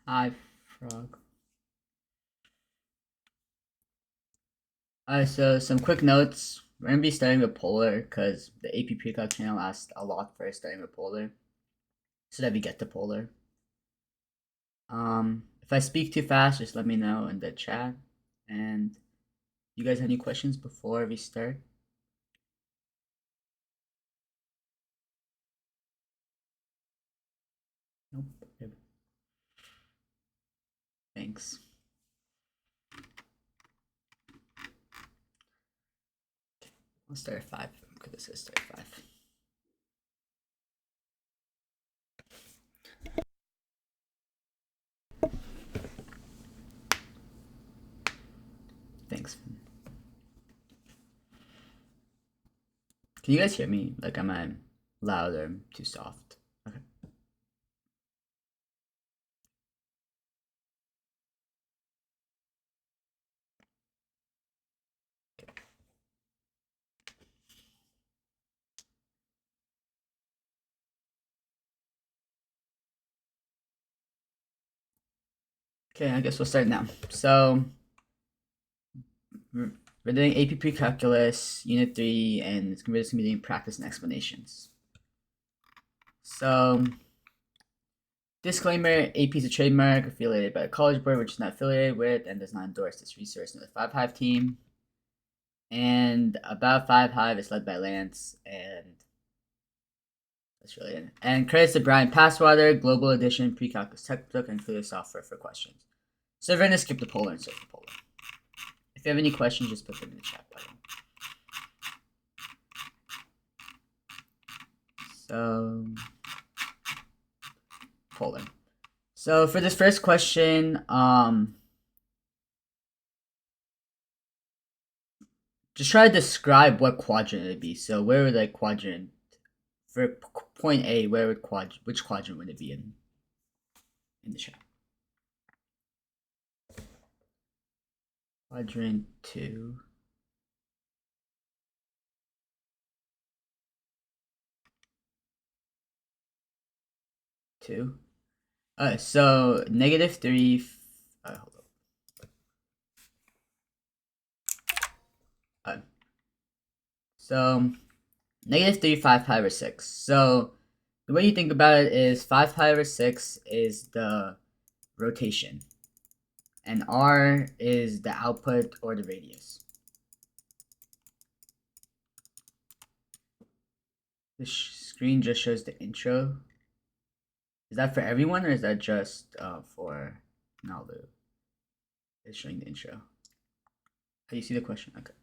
Hi, Frog. So some quick notes. We're gonna be starting with polar because the AP Precalc channel asked a lot for starting with polar, so that we get to polar. If I speak too fast, just let me know in the chat. And you guys have any questions before we start? Nope. Okay. Thanks. I'll start at 5. Okay, this is start at 5. Thanks. Can you guys hear me? Like, am I loud or too soft? Okay. Okay, I guess we'll start now. So we're doing AP Precalculus Unit 3, and it's gonna be doing practice and explanations. So, disclaimer: AP is a trademark affiliated by the College Board, which is not affiliated with and does not endorse this resource nor the 5 Hive team. And About 5 Hive is led by Lance, and that's really it. And credits to Brian Passwater, Global Edition, Precalculus Textbook, and Clear Software for questions. So we're gonna skip the polar and start the polar. If you have any questions, just put them in the chat button. So, polar. So for this first question, just try to describe what quadrant it'd be. So where would like quadrant for point A? Where would which quadrant would it be in the chat? Quadrant 2. So -3. Hold on. So -3, 5 pi over 6. So the way you think about it is 5 pi over 6 is the rotation, and r is the output or the radius. The screen just shows the intro. Is that for everyone, or is that just for Nalu? It's showing the intro. How you see the question? Okay.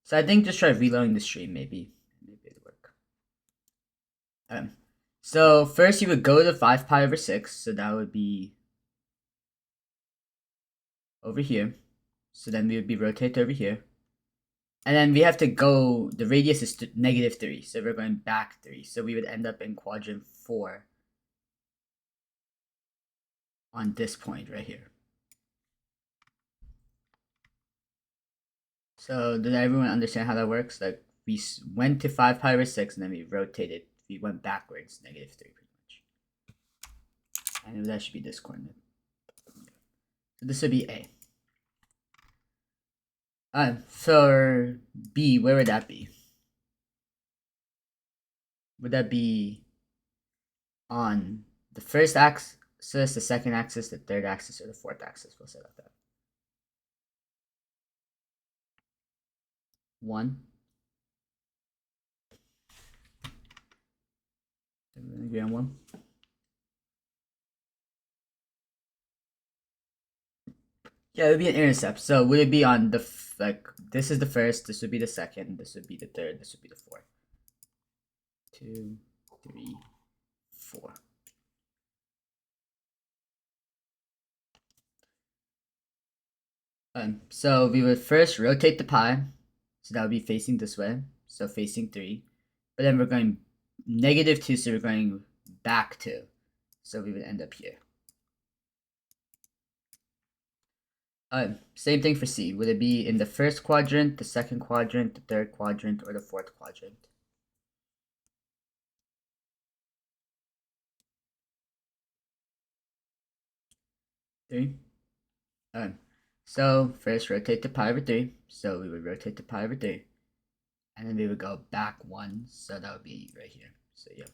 So I think just try reloading the stream, maybe it'll work. So first you would go to 5 pi over 6, so that would be over here. So then we would be rotated over here. And then we have to go, the radius is -3, so we're going back 3. So we would end up in quadrant 4 on this point right here. So did everyone understand how that works? Like we went to 5 pi over 6 and then we rotated. We went backwards, -3 pretty much. And that should be this coordinate. So this would be A. For B, where would that be? Would that be on the first axis, the second axis, the third axis, or the fourth axis? We'll say like that. 1. Agree on 1. Yeah, it would be an intercept. So would it be on the like this is the first, this would be the second, this would be the third, this would be the fourth. 2, 3, 4. So we would first rotate the pi, so that would be facing this way, so facing 3. But then we're going -2, so we're going back 2. So we would end up here. Same thing for C. Would it be in the first quadrant, the second quadrant, the third quadrant, or the fourth quadrant? 3. So first rotate to pi over 3. So we would rotate to pi over 3. And then we would go back 1. So that would be right here. So yeah.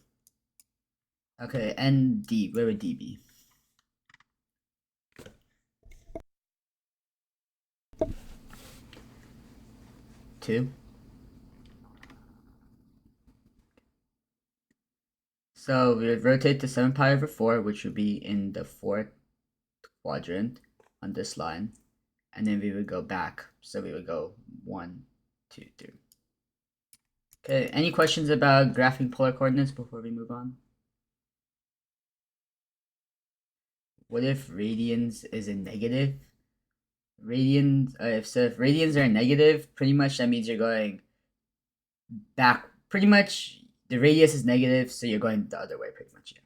Okay, and D. Where would D be? Two. So we would rotate to 7 pi over 4, which would be in the 4th quadrant on this line. And then we would go back. So we would go 1, 2, 3. Okay, any questions about graphing polar coordinates before we move on? What if radians is a negative? If radians are negative, pretty much that means you're going back. Pretty much the radius is negative, so you're going the other way pretty much. Yeah.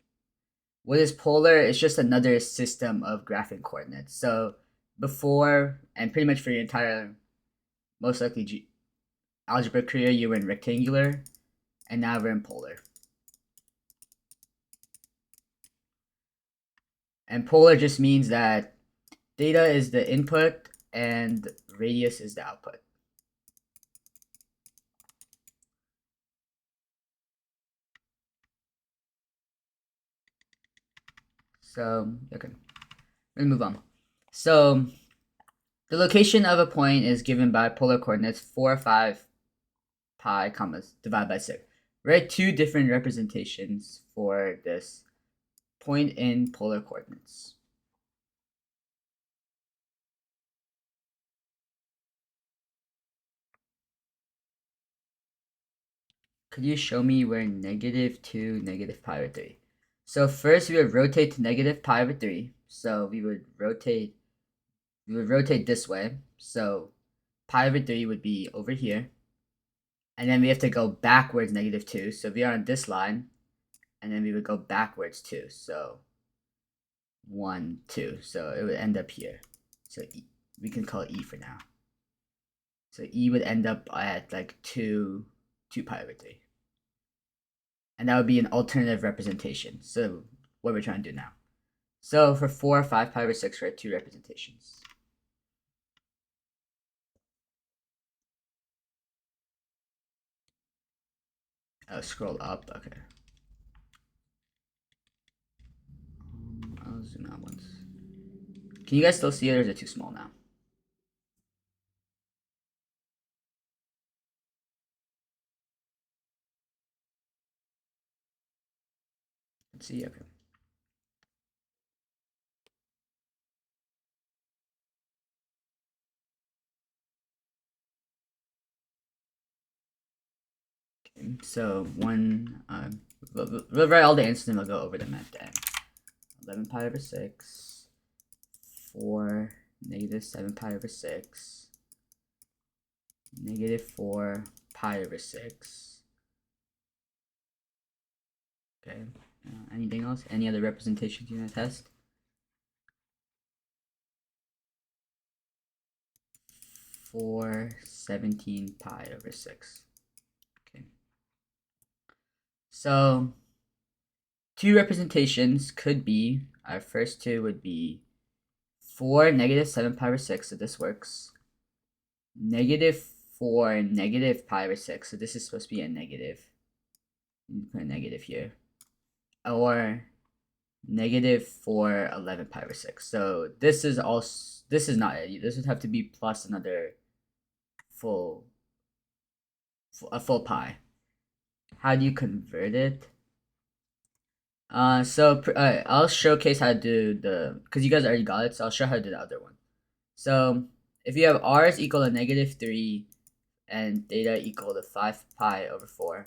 What is polar? It's just another system of graphing coordinates. So before, and pretty much for your entire, most likely algebra career, you were in rectangular, and now we're in polar. And polar just means that theta is the input and radius is the output. So, okay, let's move on. So, the location of a point is given by polar coordinates 4, 5, pi, commas, divided by 6. Write two different representations for this point in polar coordinates. Could you show me where -2, -pi over 3? So first we would rotate to -pi over 3. So we would rotate this way. So pi over 3 would be over here. And then we have to go backwards -2. So we are on this line. And then we would go backwards 2. So 1, 2. So it would end up here. So we can call it E for now. So E would end up at like 2 pi over 3. And that would be an alternative representation. So what we're trying to do now. So for 4, 5 pi over 6, write two representations. Oh, scroll up. Okay. I'll zoom out once. Can you guys still see it, or is it too small now? Let's see. Okay. So we'll write all the answers and we'll go over them at the end. 11 pi over 6, 4, -7 pi over 6, -4 pi over 6. Okay. Anything else? Any other representations you want to test? 417 pi over 6. Okay. So two representations could be, our first two would be 4 -7 pi over 6, so this works. -4 pi over 6, so this is supposed to be a negative. You put a negative here. Or -4 11 pi over 6. So this is also, this is not it. This would have to be plus another a full pi. How do you convert it? I'll showcase how to do because you guys already got it, so I'll show how to do the other one. So if you have r is equal to -3 and theta equal to 5 pi over 4,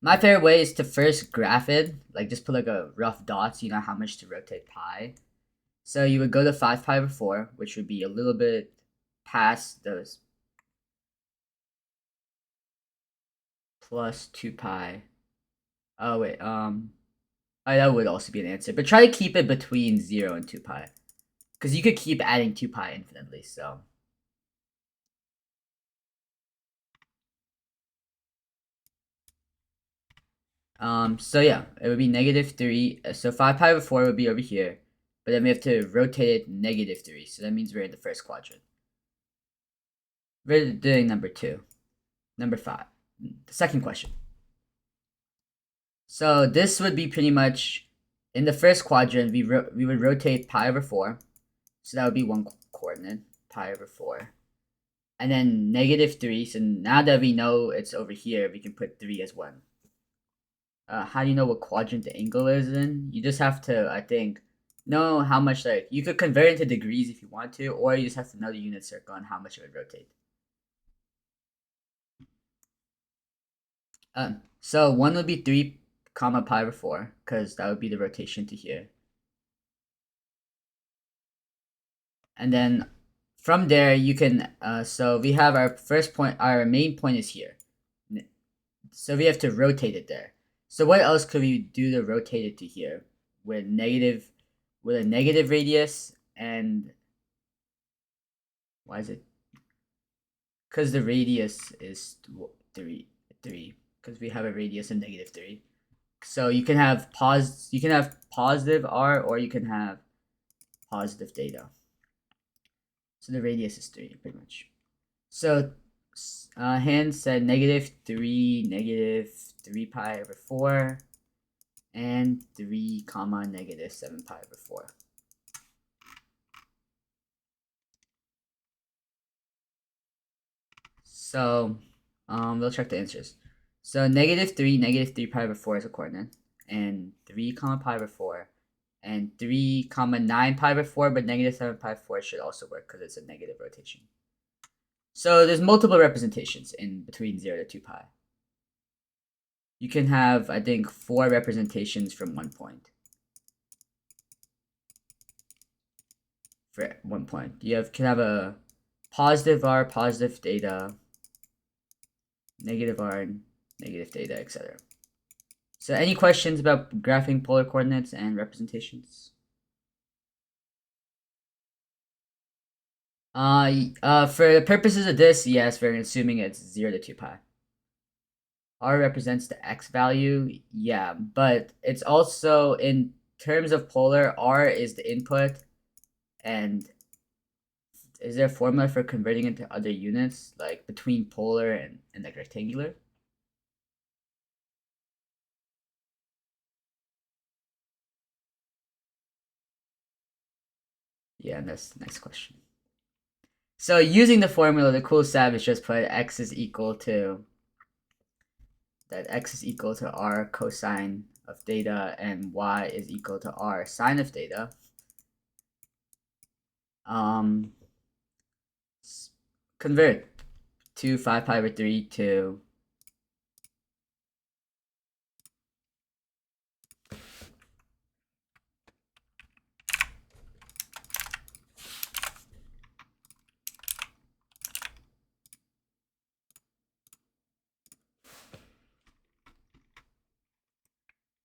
my favorite way is to first graph it, like just put like a rough dot so you know how much to rotate pi. So you would go to 5 pi over 4, which would be a little bit past those, plus 2 pi. Oh wait, that would also be an answer, but try to keep it between 0 and 2 pi, because you could keep adding 2 pi infinitely. So so yeah, it would be -3. So 5 pi over 4 would be over here, but then we have to rotate it -3. So that means we're in the first quadrant. We're doing number 2. Number 5. The second question. So this would be pretty much in the first quadrant, we would rotate pi/4. So that would be one coordinate, pi/4. And then -3. So now that we know it's over here, we can put 3 as 1. How do you know what quadrant the angle is in? You just have to, I think, know how much, like, you could convert it into degrees if you want to, or you just have to know the unit circle and how much it would rotate. So 1 would be 3 comma pi/4, because that would be the rotation to here. And then from there, you can, so we have our first point, our main point is here. So we have to rotate it there. So what else could we do to rotate it to here with a negative radius? And why is it? Because the radius is 3, because we have a radius of -3. So you can have positive r, or you can have positive theta. So the radius is 3, pretty much. So Hans said -3 pi/4, and 3 comma -7 pi/4. So we'll check the answers. So -3 pi/4 is a coordinate, and 3 comma pi/4, and 3 comma 9 pi/4, but -7 pi/4 should also work because it's a negative rotation. So there's multiple representations in between 0 to 2 pi. You can have, I think, 4 representations from one point. For one point, you can have a positive r, positive theta, negative r, negative theta, etc. So any questions about graphing polar coordinates and representations? For the purposes of this, yes, we're assuming it's 0 to 2 pi. R represents the x value, yeah, but it's also, in terms of polar, r is the input, and is there a formula for converting into other units, like between polar and like rectangular? Yeah, and that's the next question. So using the formula, the cool step is just put x is equal to r cosine of theta, and y is equal to r sine of theta. Convert 5 pi/3 to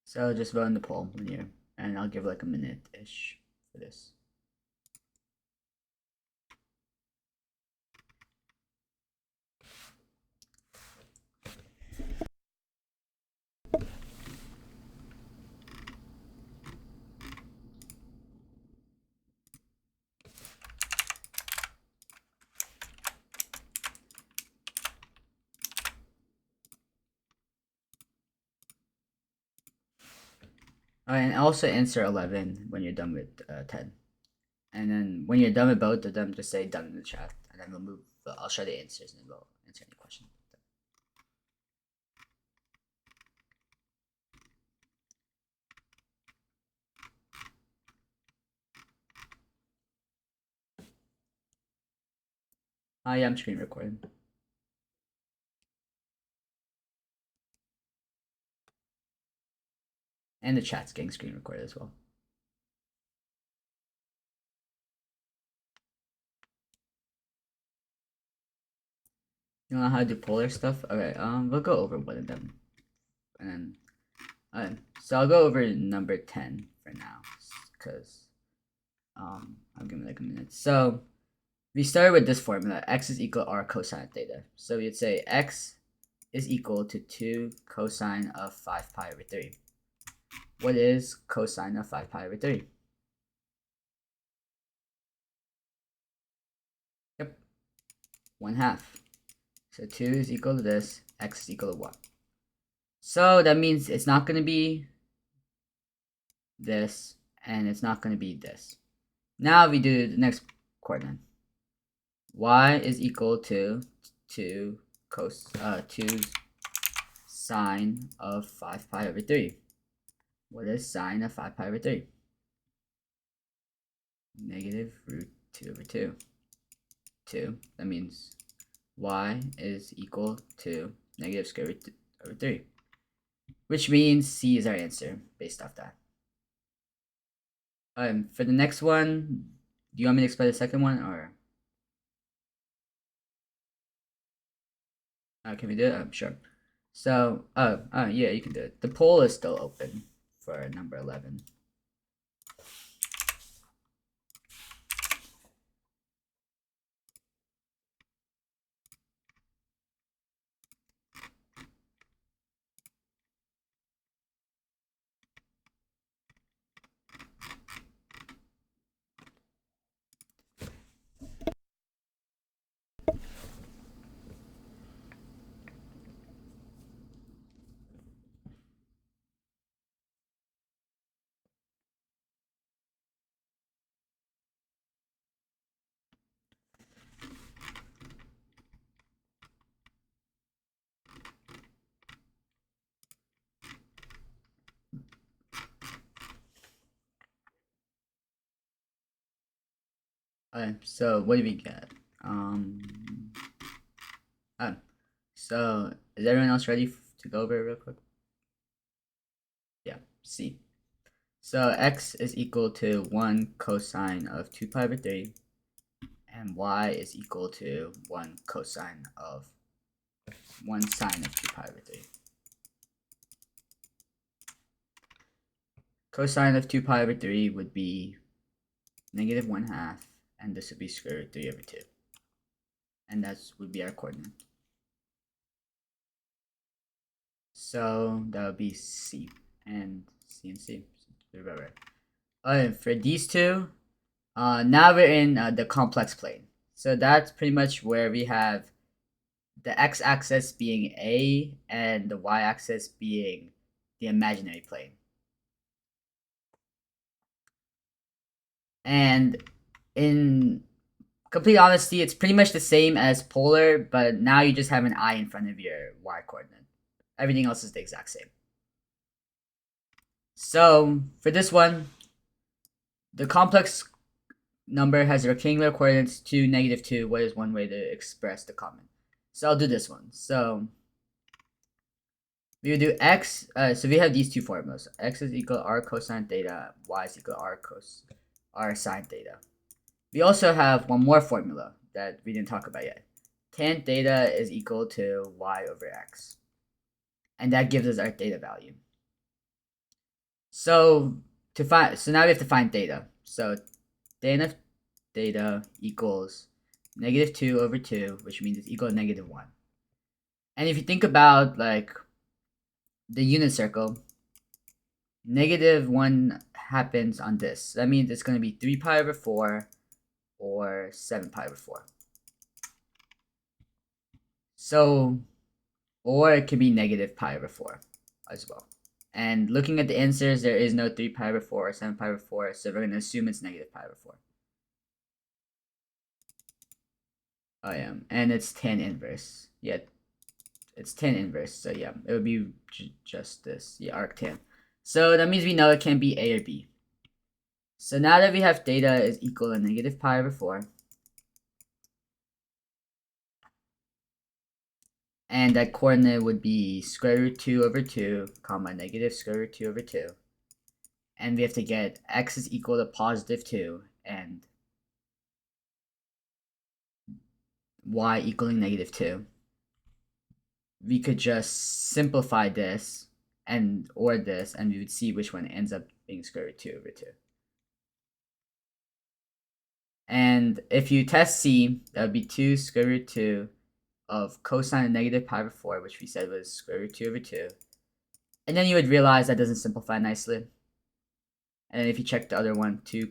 so just vote in the poll when you're, and I'll give like a minute-ish for this. And also answer 11 when you're done with 10. And then when you're done with both of them, just say done in the chat. And then we'll move, I'll show the answers and then we'll answer any questions. Yeah, I'm screen recording. And the chat's getting screen recorded as well. You know how to do polar stuff? Okay, we'll go over one of them. And then, so I'll go over number 10 for now, because I'll give me like a minute. So we started with this formula, x is equal to r cosine theta. So we'd say x is equal to 2 cosine of 5 pi/3. What is cosine of 5 pi/3? 1/2. So 2 is equal to this, x is equal to 1. So that means it's not going to be this, and it's not going to be this. Now we do the next coordinate. Y is equal to 2 sine of 5 pi over 3. What is sine of 5 pi over 3? Negative root 2 over 2. 2. That means y is equal to negative square root over 3. Which means C is our answer based off that. For the next one, do you want me to explain the second one, or? Can we do it? Sure. So, yeah, you can do it. The poll is still open for number 11. So what do we get? So is everyone else ready to go over it real quick? Yeah, C. So x is equal to 1 cosine of 2 pi over 3, and y is equal to 1 cosine of 1 sine of 2 pi over 3. Cosine of 2 pi over 3 would be negative 1/2, and this would be square root 3 over 2. And that would be our coordinate. So that would be C and C and C. Right. For these two, now we're in the complex plane. So that's pretty much where we have the x-axis being A and the y-axis being the imaginary plane. And in complete honesty, it's pretty much the same as polar, but now you just have an I in front of your y coordinate. Everything else is the exact same. So for this one, the complex number has rectangular coordinates 2, -2. What is one way to express the common? So I'll do this one. So we would do x. So we have these two formulas. X is equal to r cosine theta. Y is equal to r sine theta. We also have one more formula that we didn't talk about yet. Tan theta is equal to y over x. And that gives us our theta value. So now we have to find theta. So tan of theta equals -2 over 2, which means it's equal to -1. And if you think about like the unit circle, -1 happens on this. That means it's going to be 3 pi over 4 or 7 pi over 4. So, or it could be negative pi over 4 as well. And looking at the answers, there is no 3 pi over 4 or 7 pi over 4, so we're going to assume it's negative pi over 4. Oh yeah, and it's tan inverse. Yeah, it's tan inverse, so yeah, it would be just this, yeah, arctan. So that means we know it can't be A or B. So now that we have theta is equal to negative pi over 4, and that coordinate would be square root 2 over 2, comma, negative square root 2 over 2. And we have to get x is equal to positive 2, and y equaling -2. We could just simplify this or this, and we would see which one ends up being square root 2 over 2. And if you test C, that would be 2 square root 2 of cosine of negative pi over 4, which we said was square root 2 over 2. And then you would realize that doesn't simplify nicely. And then if you check the other one, 2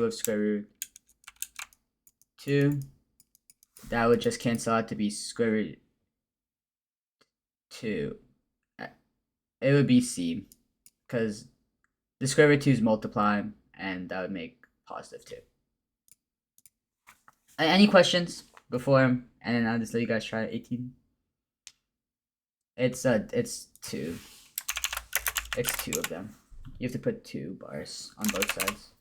of square root 2 that would just cancel out to be square root 2. It would be C, because the square root 2 is multiply, and that would make positive 2. Any questions before, and then I'll just let you guys try 18. It's 2. It's 2 of them. You have to put 2 bars on both sides.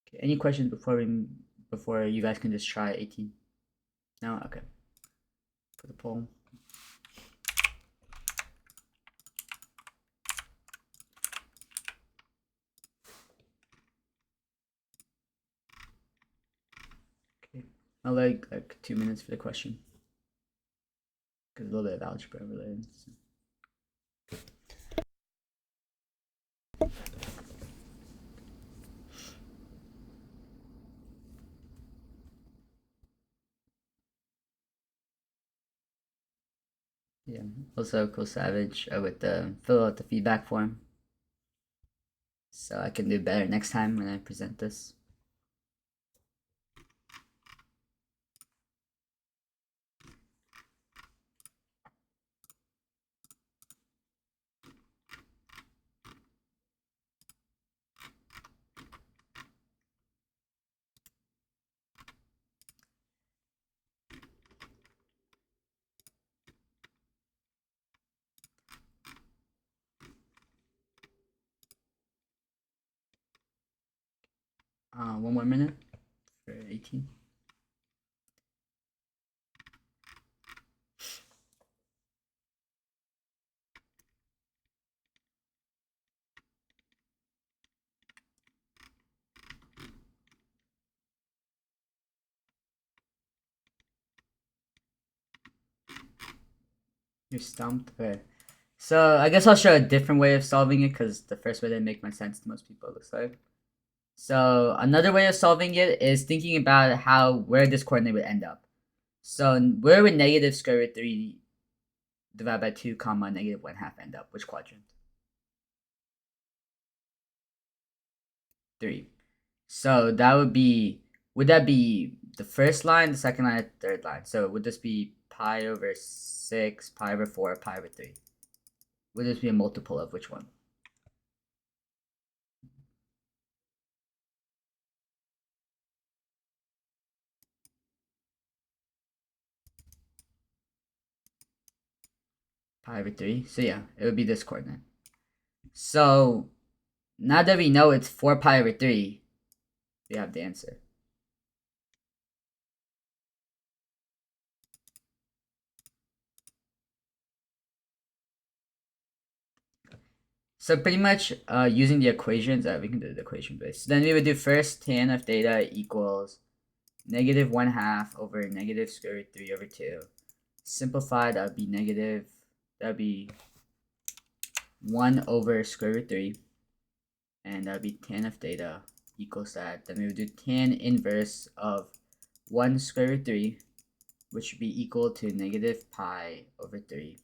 Okay, any questions before you guys can just try 18? No? Okay. For the poll. Okay. I'll like 2 minutes for the question. Because a little bit of algebra related. So. Yeah. Also, Cool Savage with the fill out the feedback form, so I can do better next time when I present this. One more minute for 18. You're stumped? Okay. So I guess I'll show a different way of solving it, because the first way didn't make much sense to most people, it looks like. So another way of solving it is thinking about where this coordinate would end up. So where would negative square root 3 divided by 2 comma negative 1/2 end up? Which quadrant? 3. So that would that be the first line, the second line, the third line? So would this be pi over 6, pi over 4, pi over 3? Would this be a multiple of which one? Pi over 3. So yeah, it would be this coordinate. So now that we know it's 4 pi over 3, we have the answer. So pretty much using the equations, we can do the equation base. So then we would do first tan of theta equals negative 1/2 over negative square root 3 over 2. Simplified, that would be negative, that would be 1 over square root 3. And that would be tan of theta equals that. Then we would do tan inverse of 1 square root 3, which would be equal to negative pi over 3.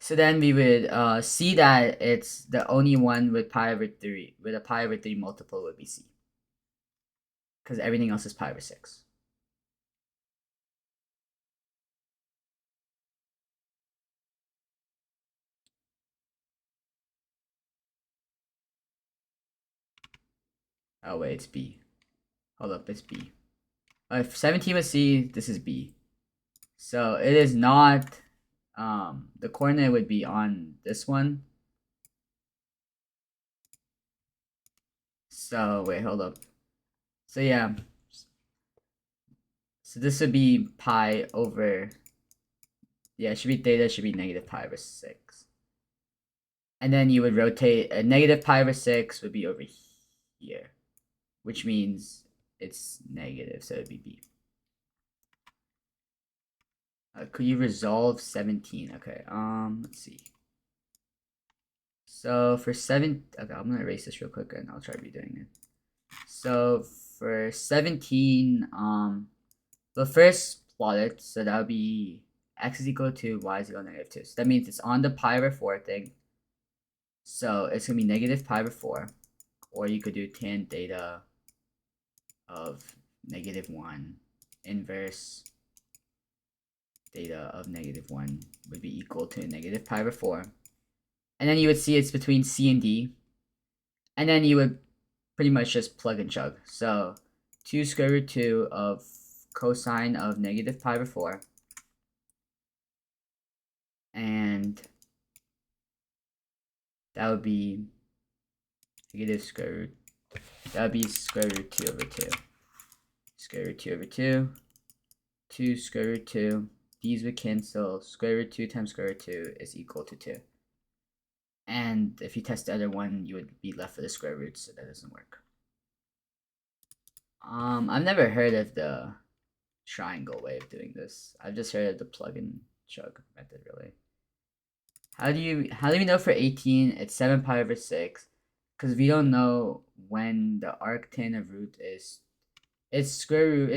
So then we would see that it's the only one with pi over 3, with a pi over 3 multiple would be C. Because everything else is pi over 6. Oh wait, it's B. Hold up, it's B. If 17 was C, this is B. So it is not, the coordinate would be on this one. So wait, hold up. So yeah. So this would be pi over, yeah, it should be theta, it should be negative pi over 6. And then you would rotate, a negative pi over 6 would be over here, which means it's negative, so it'd be B. Could you resolve 17? Okay, let's see. So for 7, okay, I'm gonna erase this real quick and I'll try redoing it. So for 17, but first plot it, so that would be x is equal to y is equal to negative 2. So that means it's on the pi over 4 thing. So it's gonna be negative pi over 4, or you could do tan theta of -1 inverse theta of -1 would be equal to -pi/4. And then you would see it's between C and D. And then you would pretty much just plug and chug. So 2 square root 2 of cosine of -pi/4. And that would be negative square root. That would be square root 2 over 2. Square root 2 over 2. 2 square root 2. These would cancel. Square root 2 times square root 2 is equal to 2. And if you test the other one, you would be left with the square root, so that doesn't work. I've never heard of the triangle way of doing this. I've just heard of the plug and chug method, really. How do we know for 18 it's 7 pi over 6? Because we don't know when the arctan of root is. It's square root.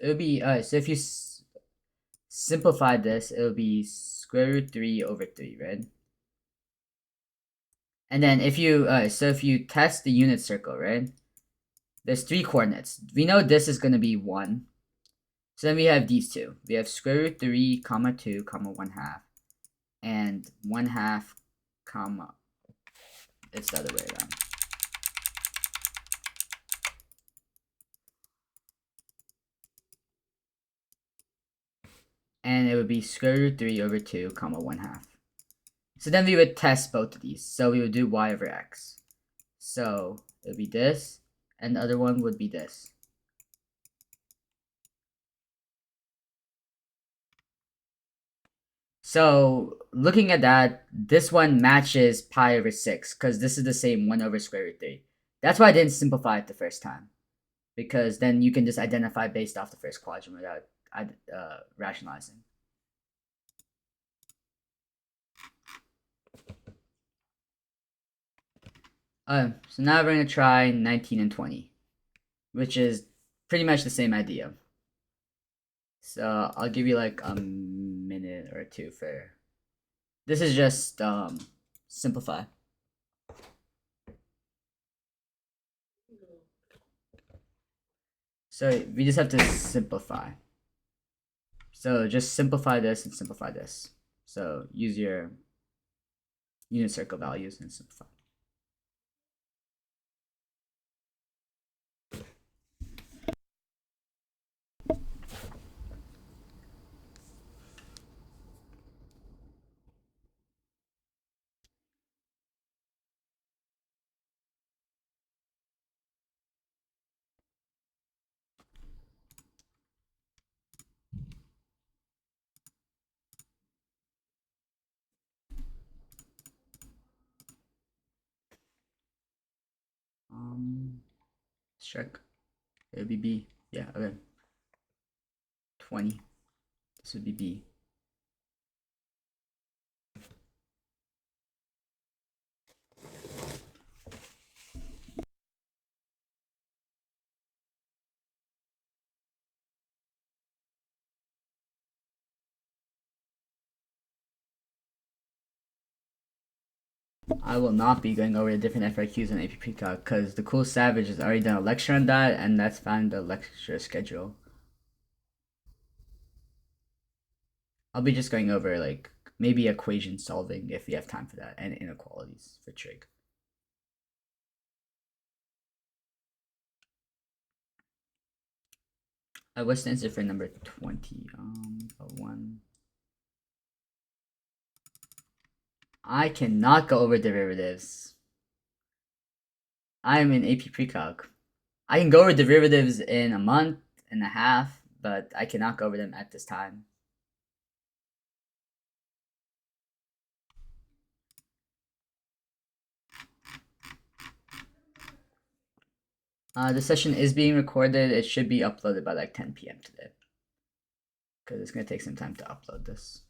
It'll be so if you simplify this, it'll be square root 3 over 3, right? And then if you test the unit circle, right? There's 3 coordinates. We know this is gonna be 1. So then we have these two. We have square root 3, comma 2, comma 1/2. And 1/2, comma. It's the other way around. And it would be square root 3 over 2, comma 1/2. So then we would test both of these. So we would do y over x. So it would be this, and the other one would be this. So looking at that, this one matches pi over 6, because this is the same 1 over square root 3. That's why I didn't simplify it the first time, because then you can just identify based off the first quadrant without rationalizing. So now we're going to try 19 and 20, which is pretty much the same idea. So I'll give you like a minute or two for. This is just simplify. So we just have to simplify. So just simplify this and simplify this. So use your unit circle values and simplify. Let's check. It would be B. Yeah, okay. 20. This would be B. I will not be going over the different FRQs on AP Precalc because the Cool Savage has already done a lecture on that, and that's found in the lecture schedule. I'll be just going over like maybe equation solving if we have time for that, and inequalities for trig. What's the answer for number 20? One. I cannot go over derivatives. I'm in AP Precalc. I can go over derivatives in a month and a half, but I cannot go over them at this time. The session is being recorded. It should be uploaded by like 10 p.m. today, because it's going to take some time to upload this.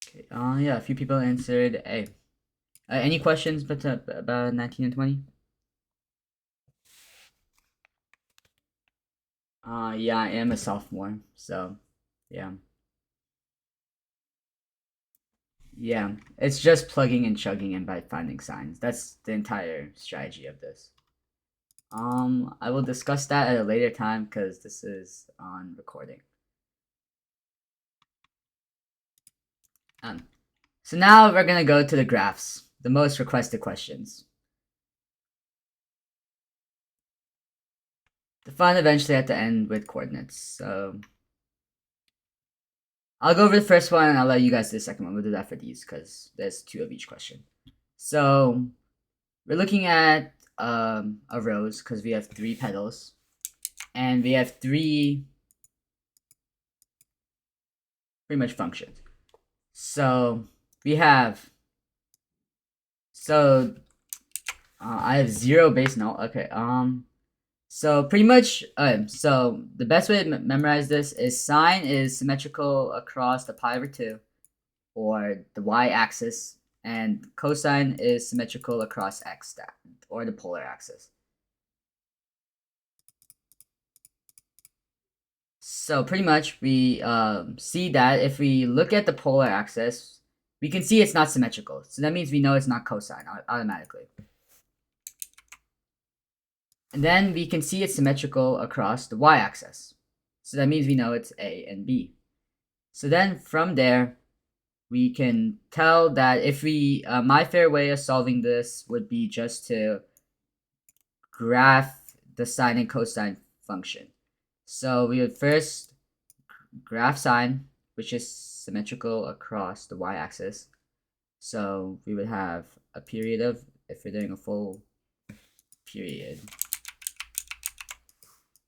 Okay, yeah, a few people answered A. Any questions about 19 and 20? Yeah, I am a sophomore, so yeah. Yeah, it's just plugging and chugging in by finding signs. That's the entire strategy of this. I will discuss that at a later time because this is on recording. Um, so now we're gonna go to the graphs, the most requested questions. The fun eventually have to end with coordinates. So I'll go over the first one and I'll let you guys do the second one. We'll do that for these because there's 2 of each question. So we're looking at a rose because we have 3 petals and we have 3 pretty much functions. So we have I have 0 base null. Okay. So pretty much, so the best way to memorize this is sine is symmetrical across the pi over 2, or the y-axis, and cosine is symmetrical across x, or the polar axis. So pretty much we see that if we look at the polar axis, we can see it's not symmetrical. So that means we know it's not cosine automatically. And then we can see it's symmetrical across the y-axis. So that means we know it's A and B. So then from there, we can tell that if we, my fair way of solving this would be just to graph the sine and cosine function. So we would first graph sine, which is symmetrical across the y-axis. So we would have a period of, if we're doing a full period,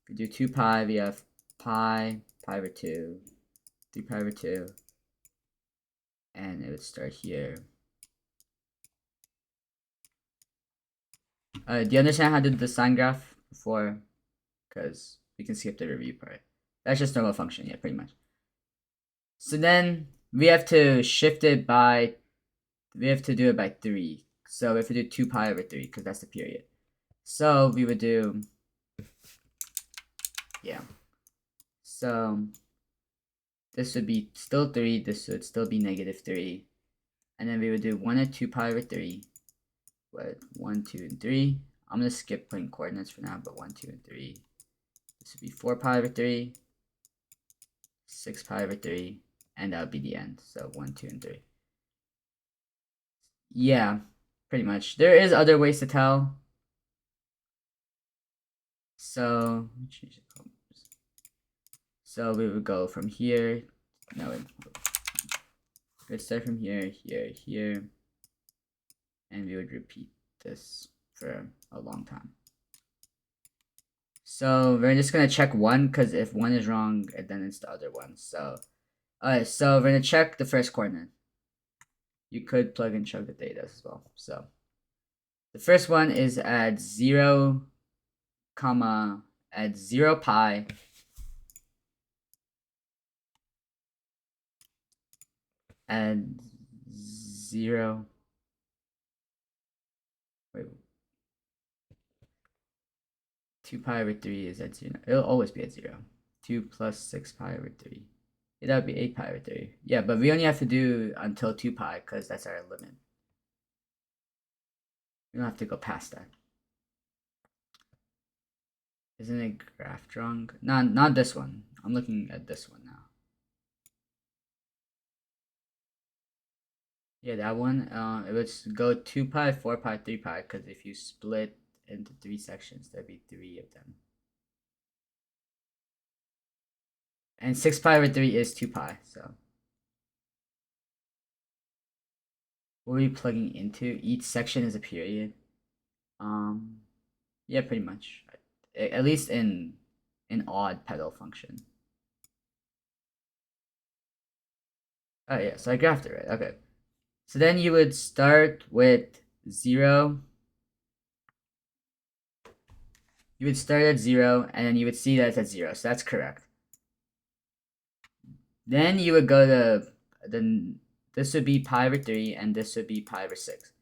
if we do 2 pi, we have pi over 2, 3 pi over 2, and it would start here. Do you understand how to do the sine graph before? Because we can skip the review part. That's just normal function, yeah, pretty much. So then we have to shift it by, we have to do it by 3. So we have to do 2 pi over 3 because that's the period. So we would do, yeah. So this would be still 3, this would still be -3. And then we would do 1 and 2 pi over 3. What, 1, 2, and 3. I'm going to skip putting coordinates for now, but 1, 2, and 3. This would be 4 pi over 3, 6 pi over 3, and that would be the end. So 1, 2, and 3. Yeah, pretty much. There is other ways to tell. So we would go from here. No, we'd start from here, here, and we would repeat this for a long time. So we're just gonna check 1 because if 1 is wrong, then it's the other one. So, alright, so we're gonna check the first coordinate. You could plug and chug the data as well. So the first one is at 0, at 0 pi, at 0. Wait. 2 pi over 3 is at 0. It'll always be at 0. 2 plus 6 pi over 3. Yeah, that would be 8 pi over 3. Yeah, but we only have to do until 2 pi because that's our limit. We don't have to go past that. Isn't it graph drawing? No, not this one. I'm looking at this one now. Yeah, that one. It would go 2 pi, 4 pi, 3 pi, because if you split into 3 sections, there'd be 3 of them. And 6 pi over 3 is 2 pi, so. What are we plugging into? Each section is a period. Yeah, pretty much. At least in odd petal function. Oh yeah, so I graphed it right. Okay. So then you would start with 0. You would start at 0, and then you would see that it's at 0, so that's correct. Then you would go to, then this would be pi over 3, and this would be pi over 6.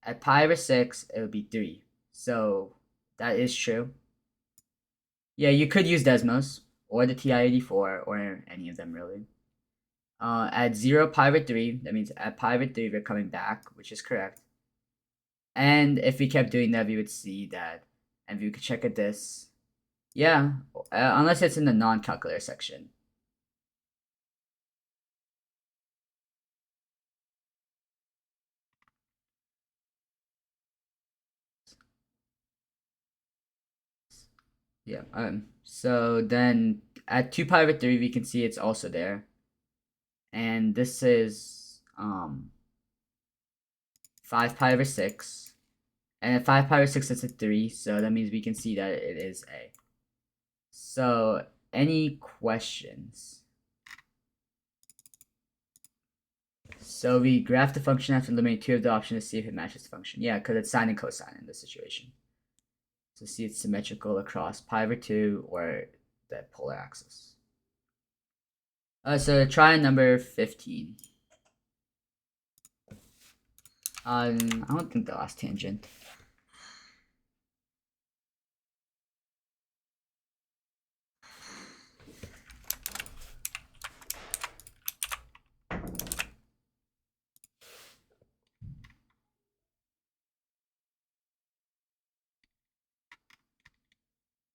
At pi over 6, it would be 3. So that is true. Yeah, you could use Desmos, or the TI-84, or any of them really. At 0 pi over 3, that means at pi over 3 we're coming back, which is correct. And if we kept doing that, we would see that, and we could check at this. Yeah, unless it's in the non-calculator section. Yeah. So then at 2 pi over 3, we can see it's also there. And this is 5 pi over 6. And at 5 pi over 6, it's a 3. So that means we can see that it is A. So any questions? So we graph the function after eliminating 2 of the options to see if it matches the function. Yeah, because it's sine and cosine in this situation. So see it's symmetrical across pi over 2 or the polar axis. So try number 15. I don't think the last tangent.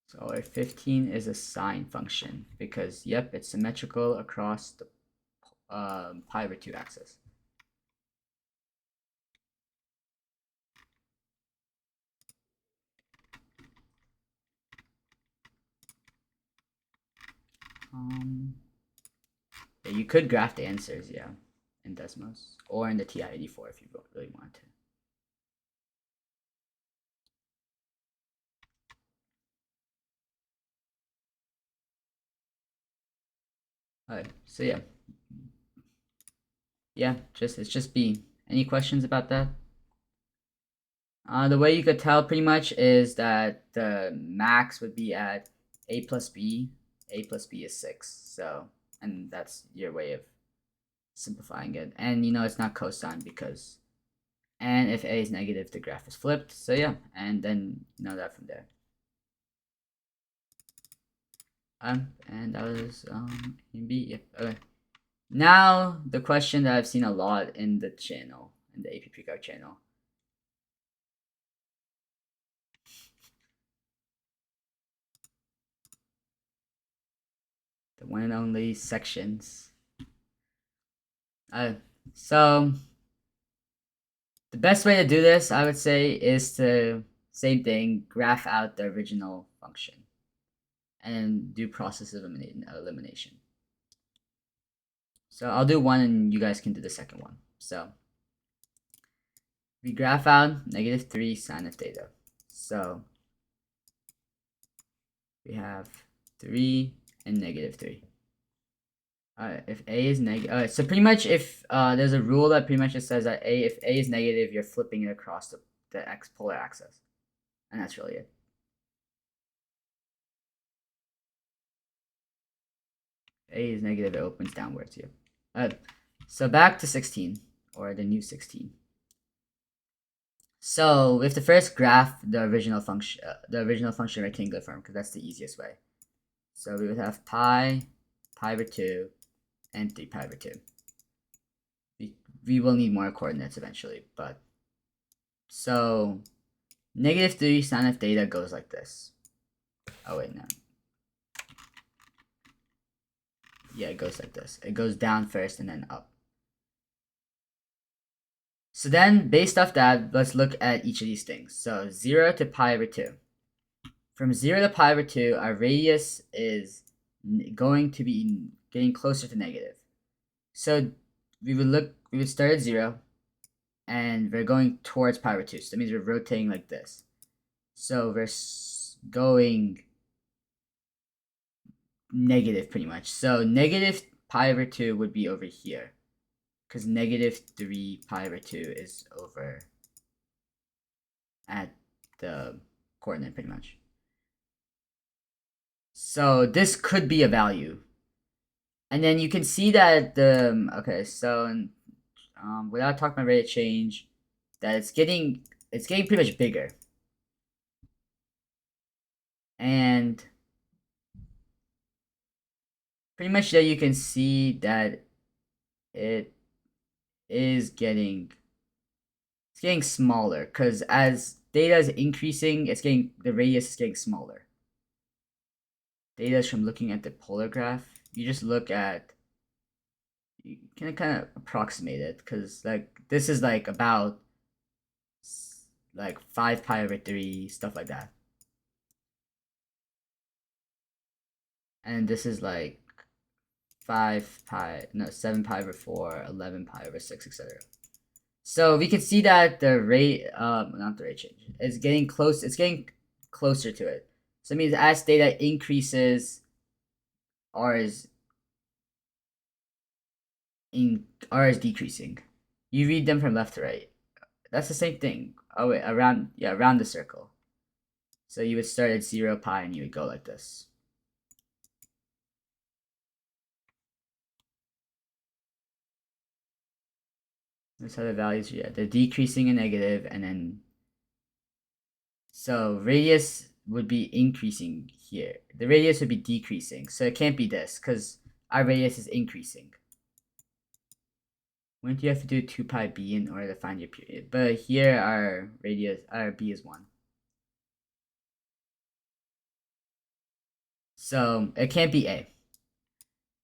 So our 15 is a sine function because, yep, it's symmetrical across the pi over 2 axis. Yeah, you could graph the answers, yeah, in Desmos or in the TI-84 if you really want to. Alright, so yeah, it's just B. Any questions about that? The way you could tell pretty much is that the max would be at A plus B. A plus B is 6, so, and that's your way of simplifying it. And you know it's not cosine because, and if A is negative, the graph is flipped. So yeah, and then you know that from there. And that was in B. Yep. Okay. Now the question that I've seen a lot in the channel, in the AP Precalc channel. The one and only sections. So the best way to do this, I would say, is to same thing, graph out the original function, and do process of elimination. So I'll do one, and you guys can do the second one. So we graph out -3 sine of theta. So we have 3 and -3. If A is negative, so pretty much if there's a rule that pretty much just says that if A is negative, you're flipping it across the x polar axis, and that's really it. A is negative, it opens downwards here. So back to 16, or the new 16. So we have to first graph the original function rectangular form, because that's the easiest way. So we would have pi over 2, and 3 pi over 2. We will need more coordinates eventually, but so -3 sine of theta goes like this. Oh wait, no. Yeah, it goes like this. It goes down first and then up. So then, based off that, let's look at each of these things. So 0 to pi over 2. From 0 to pi over 2, our radius is going to be getting closer to negative. So we would start at 0, and we're going towards pi over 2. So that means we're rotating like this. So we're going negative pretty much. So negative pi over 2 would be over here, because -3 pi over 2 is over at the coordinate pretty much. So this could be a value. And then you can see that okay, so without talking about rate of change, that it's getting pretty much bigger. And pretty much there you can see that it is getting smaller because as data is increasing, the radius is getting smaller. Data is from looking at the polar graph. You just look at, you can kind of approximate it because like this is like about like 5 pi over 3, stuff like that. And this is like 7 pi over 4, 11 pi over 6, etc. So we can see that the rate, not the rate change, it's getting closer to it. So it means as data increases, R is decreasing. You read them from left to right. That's the same thing. Oh wait, around the circle. So you would start at 0 pi and you would go like this. That's how the values, they're decreasing and negative, and then so radius would be increasing here. The radius would be decreasing, so it can't be this because our radius is increasing. Wouldn't you have to do 2 pi b in order to find your period? But here our b is 1. So it can't be A.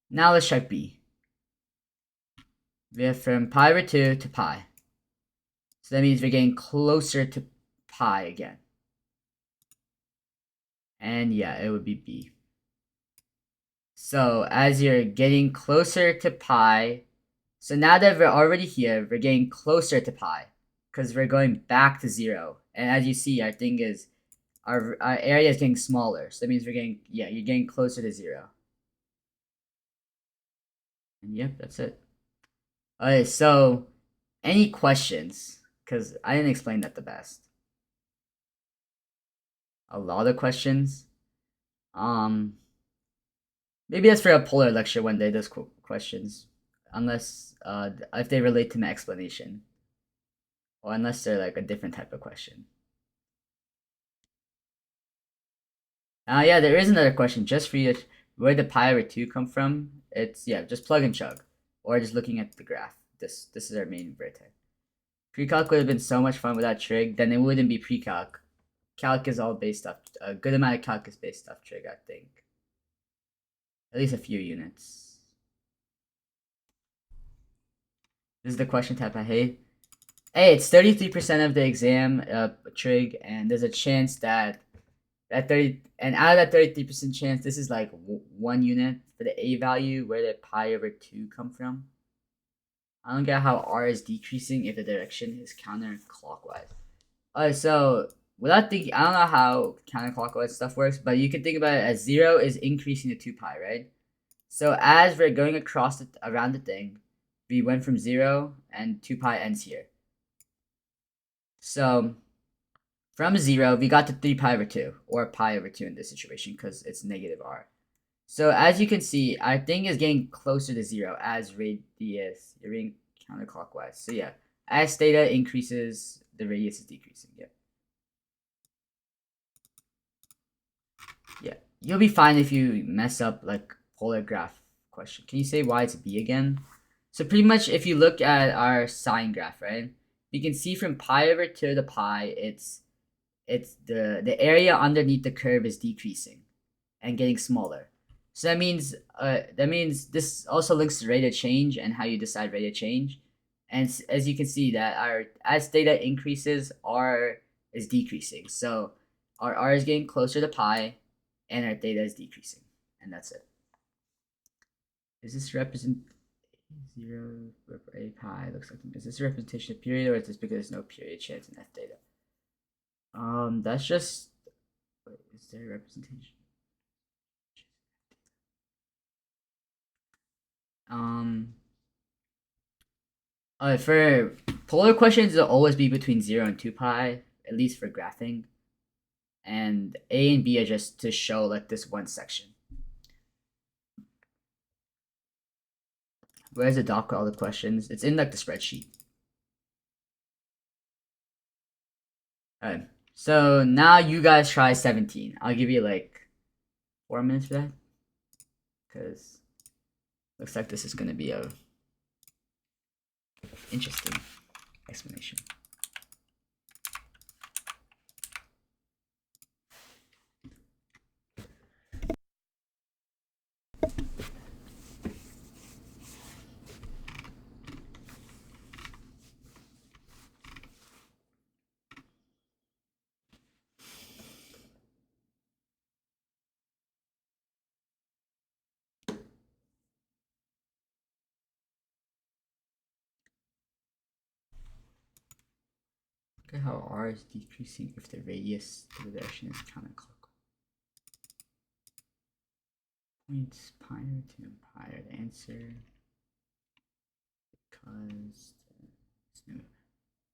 Now let's check B. We have from pi over 2 to pi. So that means we're getting closer to pi again. And yeah, it would be B. So as you're getting closer to pi, so now that we're already here, we're getting closer to pi because we're going back to 0. And as you see, our thing is, our area is getting smaller. So that means you're getting closer to 0. And yep, that's it. Alright, so any questions? Because I didn't explain that the best. A lot of questions. Maybe that's for a polar lecture one day, those questions. Unless, if they relate to my explanation. Or unless they're like a different type of question. Yeah, there is another question just for you. Where did pi over 2 come from? It's, just plug and chug. Or just looking at the graph. This is our main vertex. Precalc would have been so much fun without trig, then it wouldn't be precalc. Calc is all based off, a good amount of calc is based off trig, I think. At least a few units. This is the question type I hate. Hey, it's 33% of the exam trig, and there's a chance that out of that 33% chance, this is like 1 unit for the A value. Where did pi over 2 come from? I don't get how R is decreasing if the direction is counterclockwise. Alright, so without thinking, I don't know how counterclockwise stuff works, but you can think about it as 0 is increasing to 2 pi, right? So as we're going across around the thing, we went from 0 and 2 pi ends here. So from 0, we got to 3 pi over 2, or pi over 2 in this situation, because it's negative R. So as you can see, our thing is getting closer to 0 as radius, you're being counterclockwise. So yeah, as theta increases, the radius is decreasing, Yeah, you'll be fine if you mess up like polar graph question. Can you say why it's B again? So pretty much if you look at our sine graph, right? We can see from pi over 2 to pi, it's the area underneath the curve is decreasing and getting smaller. So that means this also links to rate of change and how you decide rate of change. And as you can see that as theta increases, R is decreasing. So our R is getting closer to pi and our theta is decreasing. And that's it. Is this represent 0 over a pi? Looks like, is this a representation of period, or is this because there's no period chance in F theta? That's just, wait, is there a representation? For polar questions, it'll always be between 0 and 2 pi, at least for graphing. And A and B are just to show like this one section. Where's the doc for all the questions? It's in like the spreadsheet. Alright, so now you guys try 17. I'll give you like 4 minutes for that. Because looks like this is going to be a Interesting explanation. Look at how r is decreasing if the radius to the direction is counterclockwise. Points pi to pi. The answer because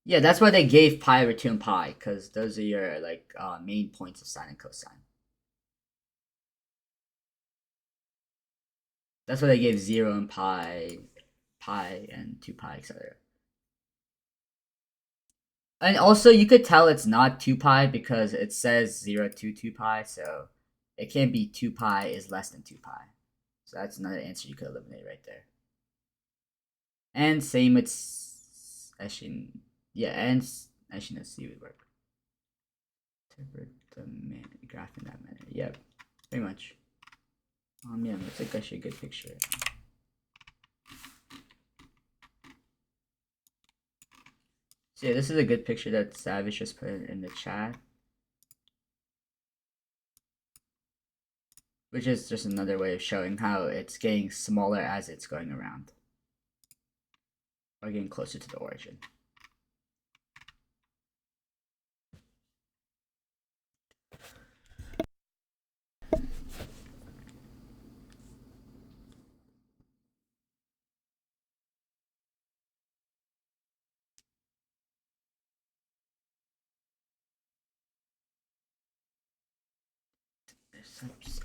yeah, that's why they gave pi over 2 and pi, because those are your like main points of sine and cosine. That's why they gave 0 and pi, and 2 pi, etc. And also, you could tell it's not 2 pi because it says 0 to 2 pi, so it can't be 2 pi is less than 2 pi. So that's another answer you could eliminate right there. And same with actually, yeah, and actually, let's see would work. Interpret the graph in that manner. Yep, pretty much. Yeah, looks like actually a good picture. So yeah, this is a good picture that Savage just put in the chat. Which is just another way of showing how it's getting smaller as it's going around. Or getting closer to the origin.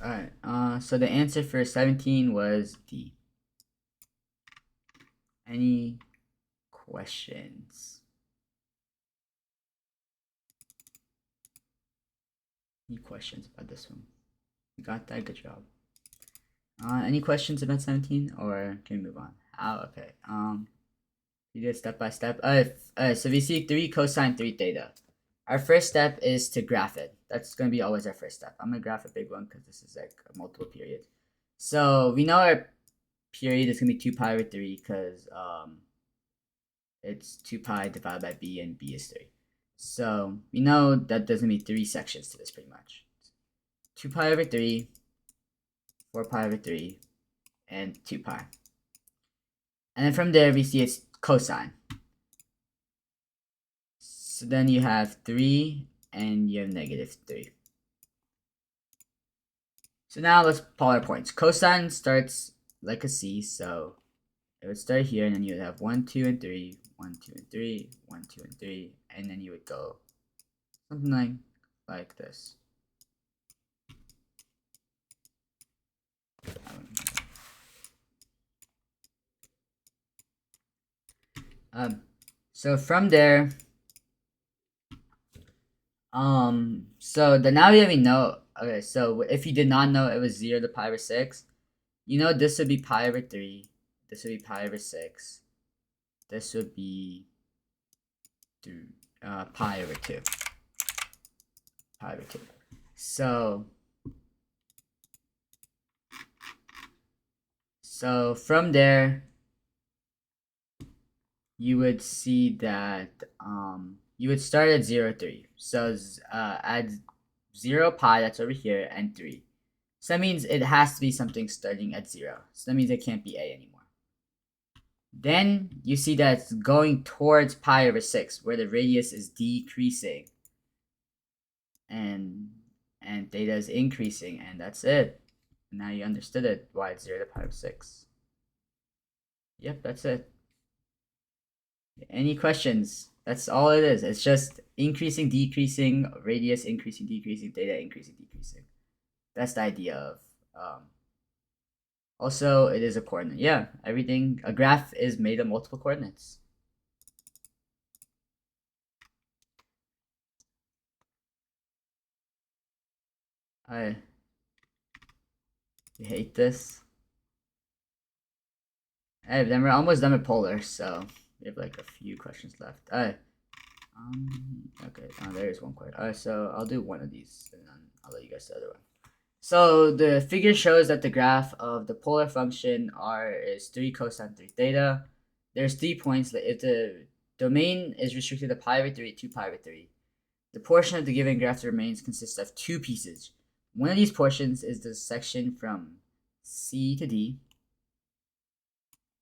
Alright, so the answer for 17 was D. Any questions? Any questions about this one? You got that? Good job. Any questions about 17, or can we move on? Oh, okay. You did step by step. So we see 3 cosine 3 theta. Our first step is to graph it. That's going to be always our first step. I'm going to graph a big one because this is like a multiple period. So we know our period is going to be 2 pi over 3 because it's 2 pi divided by b, and b is 3. So we know that there's going to be 3 sections to this pretty much. 2 pi over 3, 4 pi over 3, and 2 pi. And then from there we see it's cosine. So then you have 3 and you have negative 3. So now let's plot our points. Cosine starts like a C, so it would start here, and then you would have 1, 2, and 3, 1, 2, and 3, 1, 2, and 3, and then you would go something like this. So from there, so the now we know. Okay, so if you did not know it was 0 to pi over 6, you know this would be pi over 3, this would be pi over 6, this would be pi over 2. Pi over 2. So from there, you would see that you would start at 0, 3. So add 0 pi, that's over here, and 3. So that means it has to be something starting at 0. So that means it can't be a anymore. Then you see that it's going towards pi over 6, where the radius is decreasing. And theta is increasing, and that's it. Now you understood it, why it's 0 to pi over 6. Yep, that's it. Any questions? That's all it is. It's just increasing, decreasing, radius increasing, decreasing, theta increasing, decreasing. That's the idea of also it is a coordinate. Yeah, everything, a graph is made of multiple coordinates. I hate this. Hey, then we're almost done with polar, so We have like a few questions left. Okay, there's one question. Alright, so I'll do one of these and then I'll let you guys do the other one. So the figure shows that the graph of the polar function r is 3 cosine 3 theta. There's 3 points that if the domain is restricted to pi over 3 to pi over 3, the portion of the given graph that remains consists of 2 pieces. One of these portions is the section from C to D,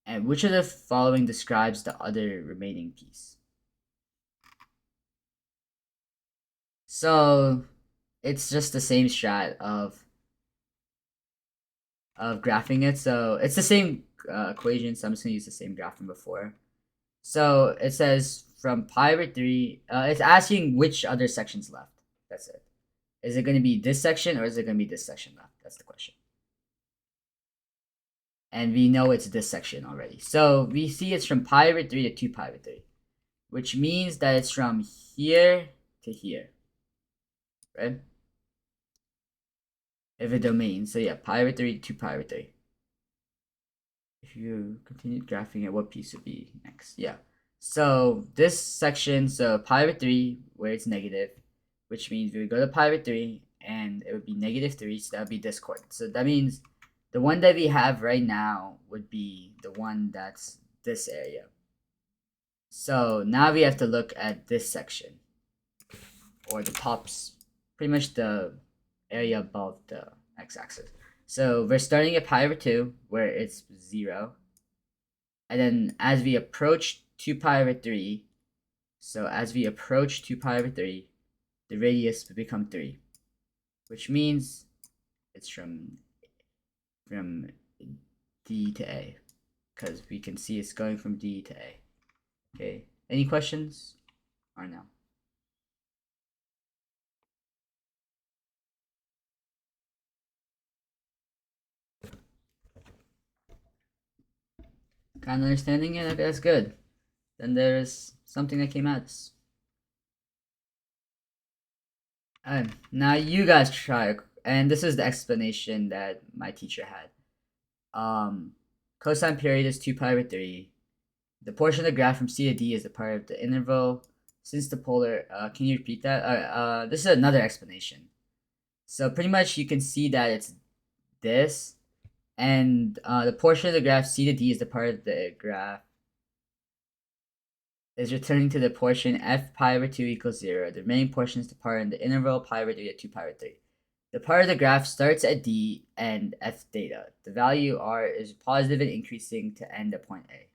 and which of the following describes the other remaining piece? So it's just the same strat of graphing it. So it's the same equation, so I'm just gonna use the same graph from before. So it says from pi over 3, it's asking which other section's left. That's it. Is it going to be this section or is it going to be this section left? That's the question. And we know it's this section already. So we see it's from pi over 3 to 2 pi over 3, which means that it's from here to here, right? If a domain, so yeah, pi over 3 to 2 pi over 3. If you continue graphing it, what piece would be next? Yeah. So this section, so pi over 3, where it's negative, which means we would go to pi over 3, and it would be negative 3, so that would be this coordinate. So that means the one that we have right now would be the one that's this area. So now we have to look at this section, or the tops, pretty much the area above the x-axis. So we're starting at pi over 2, where it's 0. And then as we approach 2 pi over 3, so as we approach 2 pi over 3, the radius will become 3, which means it's from D to A, because we can see it's going from D to A. Okay, any questions or no? Kind of understanding it? Okay, that's good. Then there's something that came out. Now you guys try, and this is the explanation that my teacher had. Cosine period is 2 pi over 3. The portion of the graph from C to D is the part of the interval. Since the polar, can you repeat that? This is another explanation. So pretty much you can see that it's this, and the portion of the graph C to D is the part of the graph is returning to the portion f pi over 2 equals 0. The remaining portion is the part in the interval pi over 3 to 2 pi over 3. The part of the graph starts at D and f theta. The value r is positive and increasing to end at point A.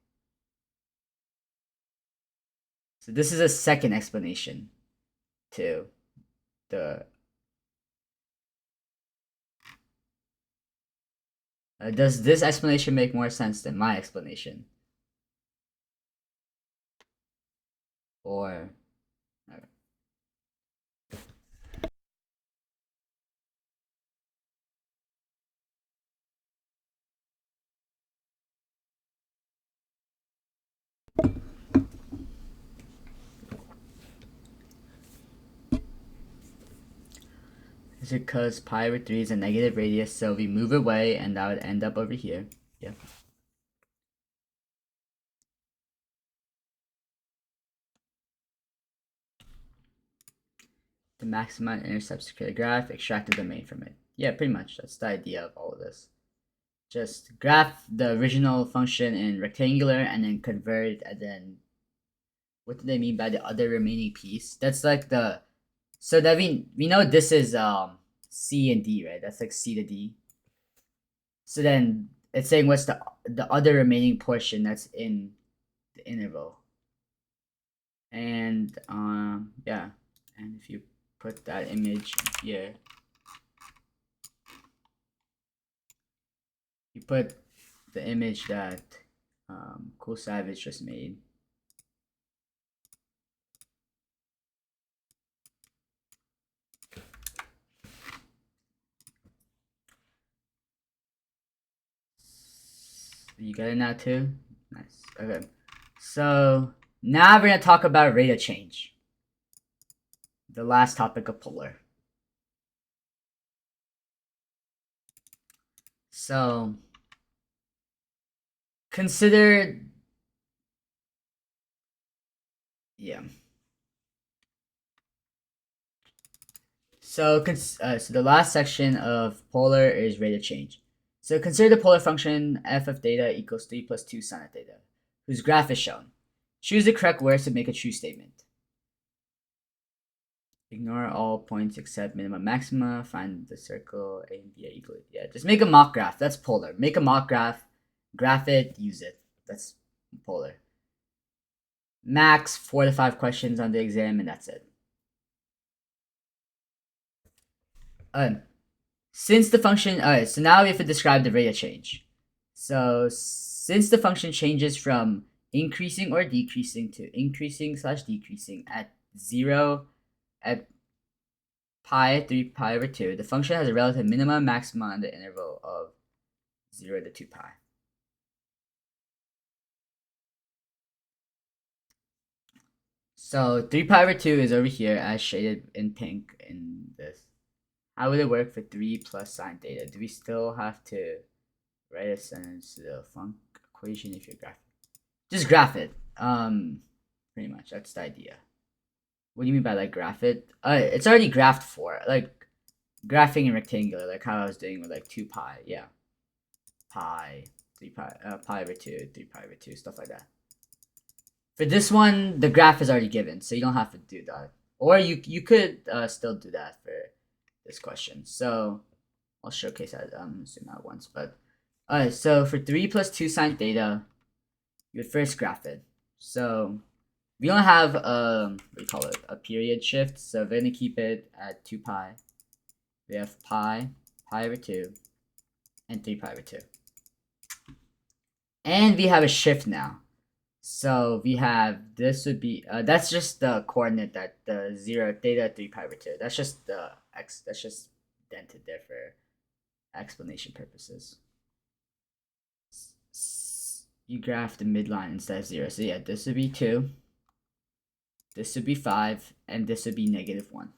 So this is a second explanation to the does this explanation make more sense than my explanation? Or is it because pi over 3 is a negative radius, so we move away and that would end up over here? Yeah. To maximize intercepts to create a graph, extract the domain from it. Yeah, pretty much. That's the idea of all of this. Just graph the original function in rectangular and then convert it, and then what do they mean by the other remaining piece? That's like the, so that we know this is C and D, right? That's like C to D. So then it's saying what's the other remaining portion that's in the interval. And yeah, and if you put that image here, you put the image that Cool Savage just made. You got it now too? Nice. Okay. So now we're gonna talk about rate of change. The last topic of polar. So consider Yeah. So, so the last section of polar is rate of change. So consider the polar function f of theta equals 3 plus 2 sine of theta, whose graph is shown. Choose the correct words to make a true statement. Ignore all points except minima maxima. Find the circle A and B are equal. Yeah, just make a mock graph. That's polar. Make a mock graph, graph it, use it. That's polar. Max 4 to 5 questions on the exam, and that's it. Since the function, alright, so now we have to describe the rate of change. So since the function changes from increasing or decreasing to increasing slash decreasing at 0, at pi, 3 pi over 2, the function has a relative minima and maxima in the interval of 0 to 2 pi. So 3 pi over 2 is over here as shaded in pink in this. How would it work for 3 plus sine theta? Do we still have to write a sentence to the func equation if you're graphing? Just graph it. Pretty much that's the idea. What do you mean by like graph it? It's already graphed for like graphing in rectangular, like how I was doing with like 2 pi. Yeah, pi, 3 pi, pi over 2, 3 pi over 2, stuff like that. For this one, the graph is already given, so you don't have to do that. Or you could still do that for this question. So I'll showcase that zoom out once. But so for 3 plus 2 sine theta, you would first graph it. So we don't have what do you call it, a period shift, so we're gonna keep it at 2 pi. We have pi, pi over 2, and 3 pi over 2. And we have a shift now. So we have, this would be, that's just the coordinate that the 0, theta, 3 pi over 2. That's just the x, that's just dented there for explanation purposes. You graph the midline instead of 0. So yeah, this would be 2. This would be 5, and this would be negative 1.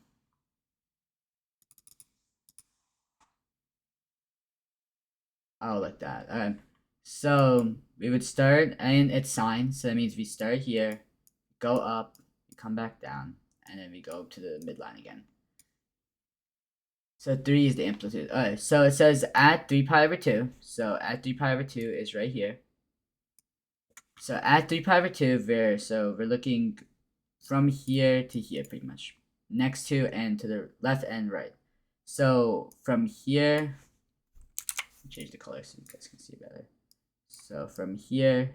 Oh, like that. So we would start, and it's sine, so that means we start here, go up, come back down, and then we go to the midline again. So 3 is the amplitude. Alright, so it says at 3 pi over 2. So at 3 pi over 2 is right here. So at 3 pi over 2, we're looking from here to here pretty much. Next to and to the left and right. So from here, change the color so you guys can see better. So from here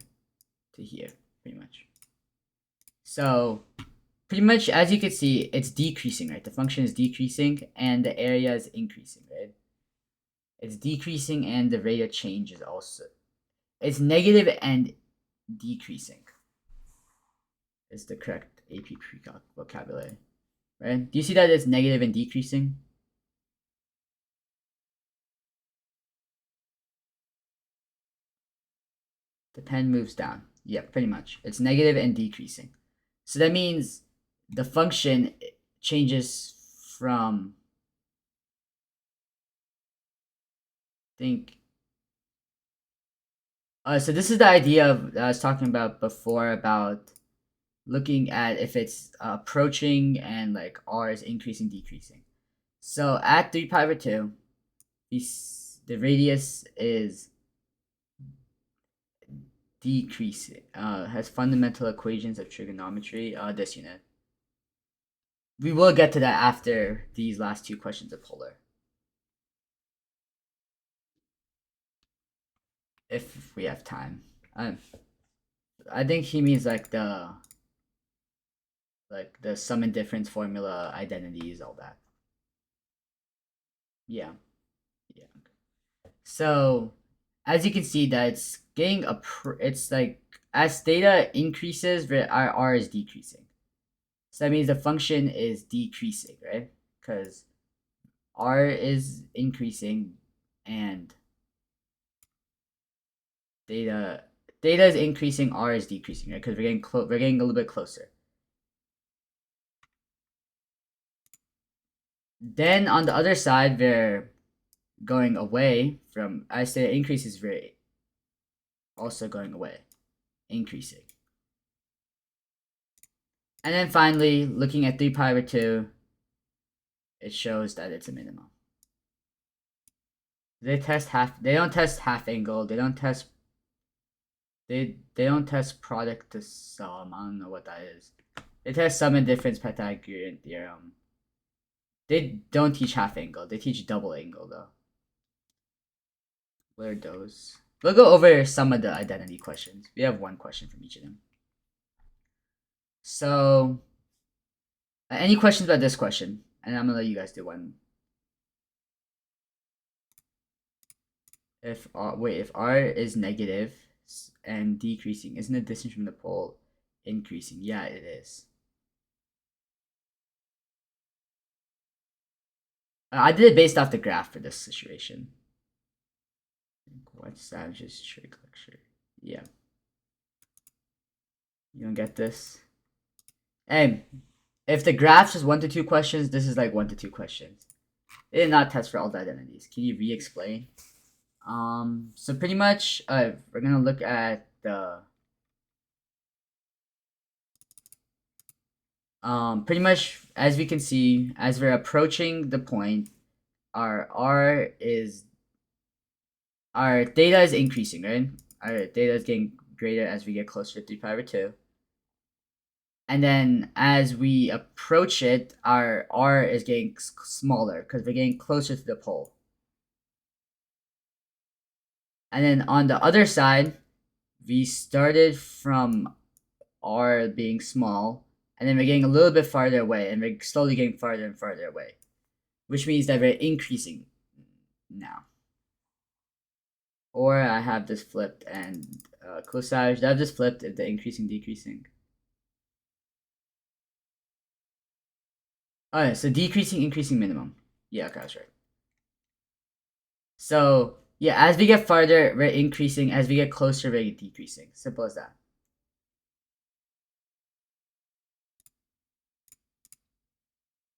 to here, pretty much. So pretty much, as you can see, it's decreasing, right? The function is decreasing and the area is increasing, right? It's decreasing and the rate of change is also, it's negative and decreasing. Is the correct AP pre-calc vocabulary, right? Do you see that it's negative and decreasing? The pen moves down. Yeah, pretty much. It's negative and decreasing. So that means the function changes from, so this is the idea of, that I was talking about before, about looking at if it's approaching and like r is increasing, decreasing. So at 3 pi over 2, the radius is decreasing. Has fundamental equations of trigonometry. This unit. We will get to that after these last 2 questions of polar, if we have time. I think he means like the sum and difference formula, identities, all that. Yeah. So as you can see, that it's getting it's like as theta increases, our r is decreasing. So that means the function is decreasing, right? Because r is increasing and theta is increasing, r is decreasing, right? Because we're getting a little bit closer. Then on the other side, we're going away from, as theta increases, we're also going away, increasing. And then finally, looking at 3 pi over 2, it shows that it's a minimum. They don't test half angle, they don't test product to sum. I don't know what that is. They test sum and difference Pythagorean theorem. They don't teach half angle, they teach double angle though. What are those? We'll go over some of the identity questions. We have one question from each of them. So, any questions about this question? And I'm gonna let you guys do one. If R is negative and decreasing, isn't the distance from the pole increasing? Yeah, it is. I did it based off the graph for this situation. What Savage's trig lecture? Yeah. You don't get this? Hey, if the graph's just 1 to 2 questions, this is like 1 to 2 questions. It did not test for all the identities. Can you re-explain? So pretty much, we're gonna look at the pretty much as we can see, as we're approaching the point, our data is increasing, right? Our data is getting greater as we get closer to 3 pi over 2. And then as we approach it, our R is getting smaller because we're getting closer to the pole. And then on the other side, we started from R being small, and then we're getting a little bit farther away, and we're slowly getting farther and farther away, which means that we're increasing now. Or I have this flipped, and cosine, I have this flipped if the increasing, decreasing. Alright, so decreasing, increasing minimum. Yeah, okay, that's right. So, yeah, as we get farther, we're increasing. As we get closer, we're decreasing. Simple as that.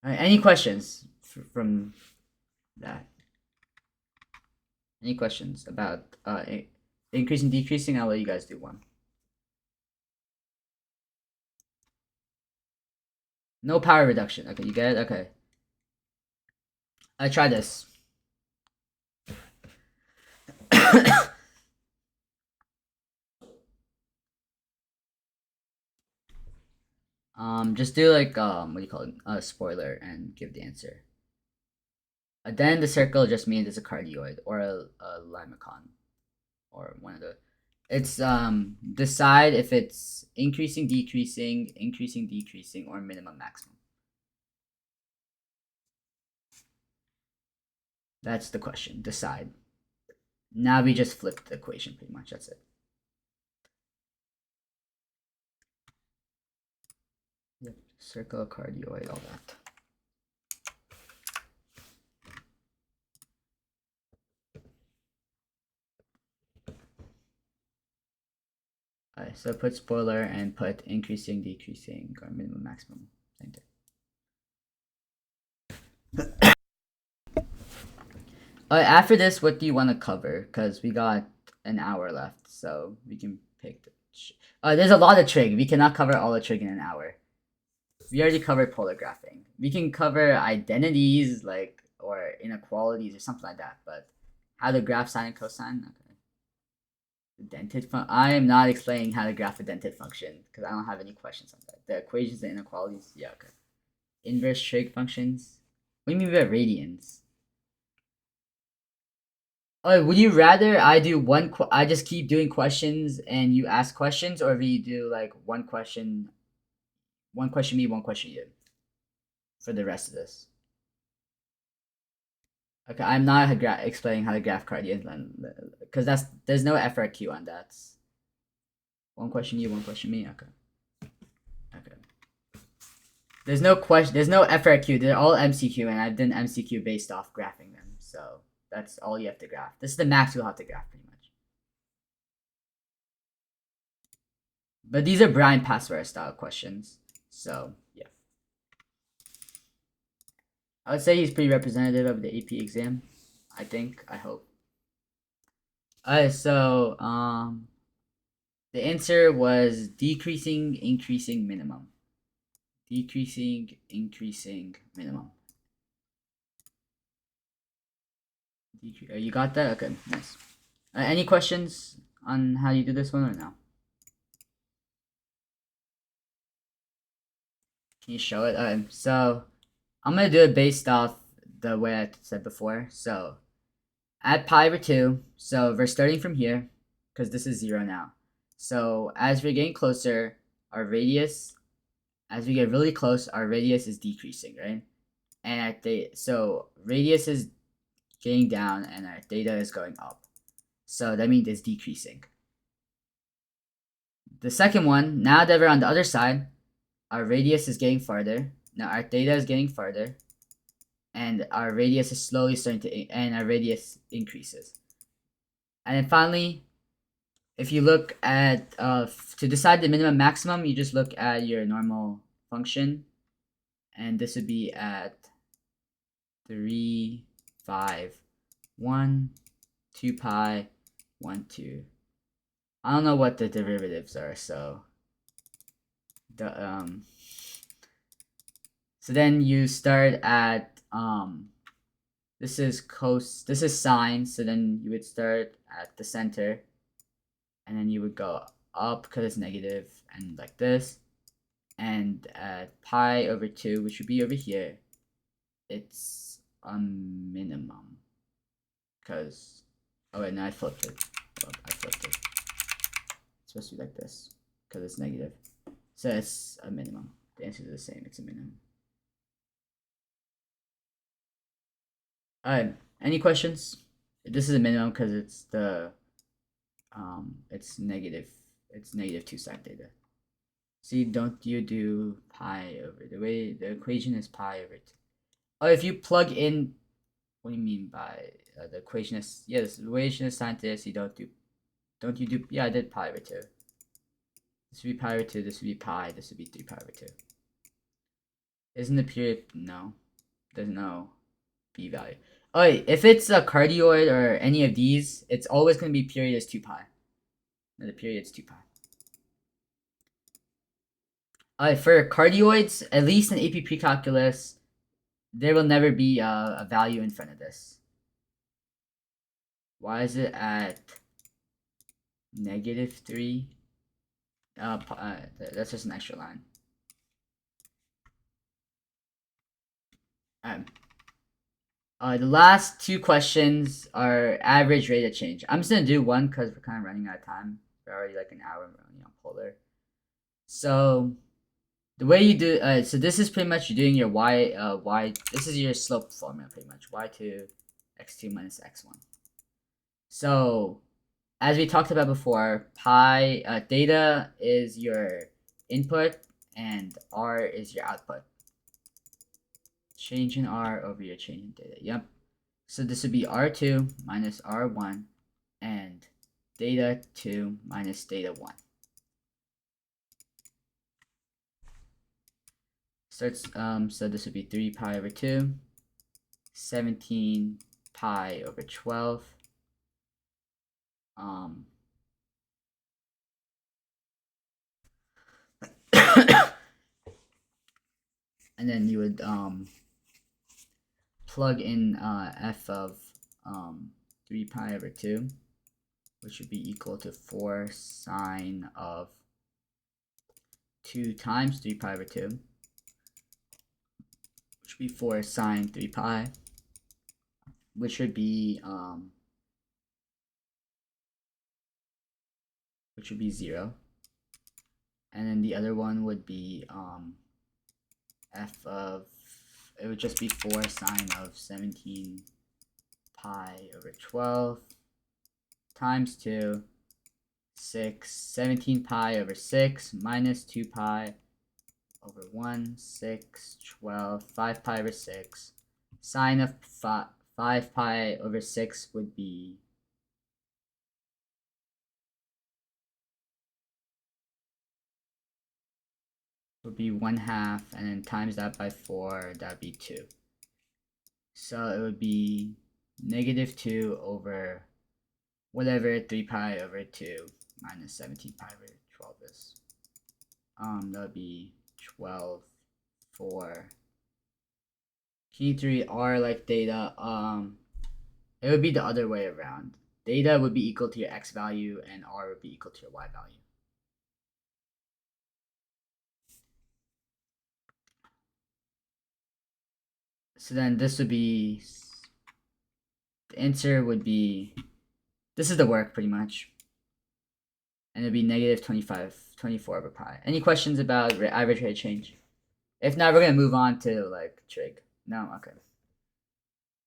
Alright, any questions from that? Any questions about increasing, decreasing? I'll let you guys do one. No power reduction. Okay, you get it? Okay. I try this. Just do like what do you call it? A spoiler and give the answer. Then the circle just means it's a cardioid or a limacon, or one of the. It's decide if it's increasing, decreasing, increasing, decreasing, or minimum, maximum. That's the question. Decide. Now we just flip the equation pretty much. That's it. Yep. Circle, cardioid, all that. Alright, so put spoiler and put increasing, decreasing, or minimum, maximum. Same thing. After this, what do you want to cover? Because we got an hour left, so we can pick the. There's a lot of trig. We cannot cover all the trig in an hour. We already covered polar graphing. We can cover identities, like, or inequalities or something like that, but how to graph sine and cosine? Okay. The dented I am not explaining how to graph a dented function because I don't have any questions on that. The equations and inequalities, yeah, okay. Inverse trig functions. What do you mean by radians? Oh, would you rather I do I just keep doing questions and you ask questions, or we do like one question me, one question you for the rest of this? Okay, I'm not explaining how to graph cardians because there's no FRQ on that. One question you, one question me. Okay. Okay. There's no FRQ. They're all MCQ, and I've done MCQ based off graphing them. So that's all you have to graph. This is the max you'll have to graph, pretty much. But these are Brian Passware style questions. So yeah, I would say he's pretty representative of the AP exam. I think. I hope. Alright, so the answer was decreasing, increasing, minimum. decreasing, increasing, minimum. You got that? Okay, nice. Any questions on how you do this one or no? Can you show it? So I'm gonna do it based off the way I said before. So at pi over 2, so we're starting from here, because this is 0 now. So as we're getting closer, our radius, as we get really close, our radius is decreasing, right? And so radius is getting down and our theta is going up. So that means it's decreasing. The second one, now that we're on the other side, our radius is getting farther. Now our theta is getting farther. And our radius is slowly starting to, and our radius increases. And then finally, if you look at, to decide the minimum maximum, you just look at your normal function. And this would be at 3, 5, 1, 2 pi, 1, 2. I don't know what the derivatives are, so so then you start at this is sine, so then you would start at the center and then you would go up because it's negative and like this, and at pi over 2, which would be over here, it's a minimum because, oh wait, no, I flipped it. Oh, I flipped it. It's supposed to be like this because it's negative. So it's a minimum. The answer is the same. It's a minimum. Alright, any questions? This is a minimum because it's the it's negative 2 sine theta. See, don't you do pi over, the way the equation is pi over 2. Oh, if you plug in, what do you mean by the equation is, yes, the equation is sine theta, so don't you do, yeah, I did pi over 2. This would be pi over 2, this would be pi, this would be 3 pi over 2. Isn't the period, no, there's no b value. Oh, wait, if it's a cardioid or any of these, it's always going to be period is 2 pi. No, the period's 2 pi. For cardioids, at least in AP Precalculus, there will never be a value in front of this. Why is it at -3? That's just an extra line. The last 2 questions are average rate of change. I'm just gonna do one because we're kind of running out of time. We're already like an hour running on polar. So the way you do, so this is pretty much you're doing your y. This is your slope formula pretty much. Y2 x2 minus x1. So as we talked about before, pi theta is your input and r is your output. Change in r over your change in theta. Yep. So this would be r2 minus r1 and theta 2 minus theta 1. So this would be 3 pi over 2, 17 pi over 12. And then you would plug in f of 3 pi over 2, which would be equal to 4 sine of 2 times 3 pi over 2, which would be 4 sine 3 pi, which would be 0. And then the other one would be f of, it would just be 4 sine of 17 pi over 12 times 2, 17 pi over 6 minus 2 pi over 1, 6, 12, 5 pi over 6. Sine of 5 pi over 6 would be would be 1/2, and then times that by 4, that would be 2. So it would be -2 over whatever 3 pi over 2 minus 17 pi over 12 is. That would be 12 for Q3 R like data, it would be the other way around. Data would be equal to your X value and R would be equal to your Y value. So then this would be, the answer would be, this is the work pretty much. And it'd be negative 24 over pi. Any questions about average rate change? If not, we're gonna move on to like trig. No, okay.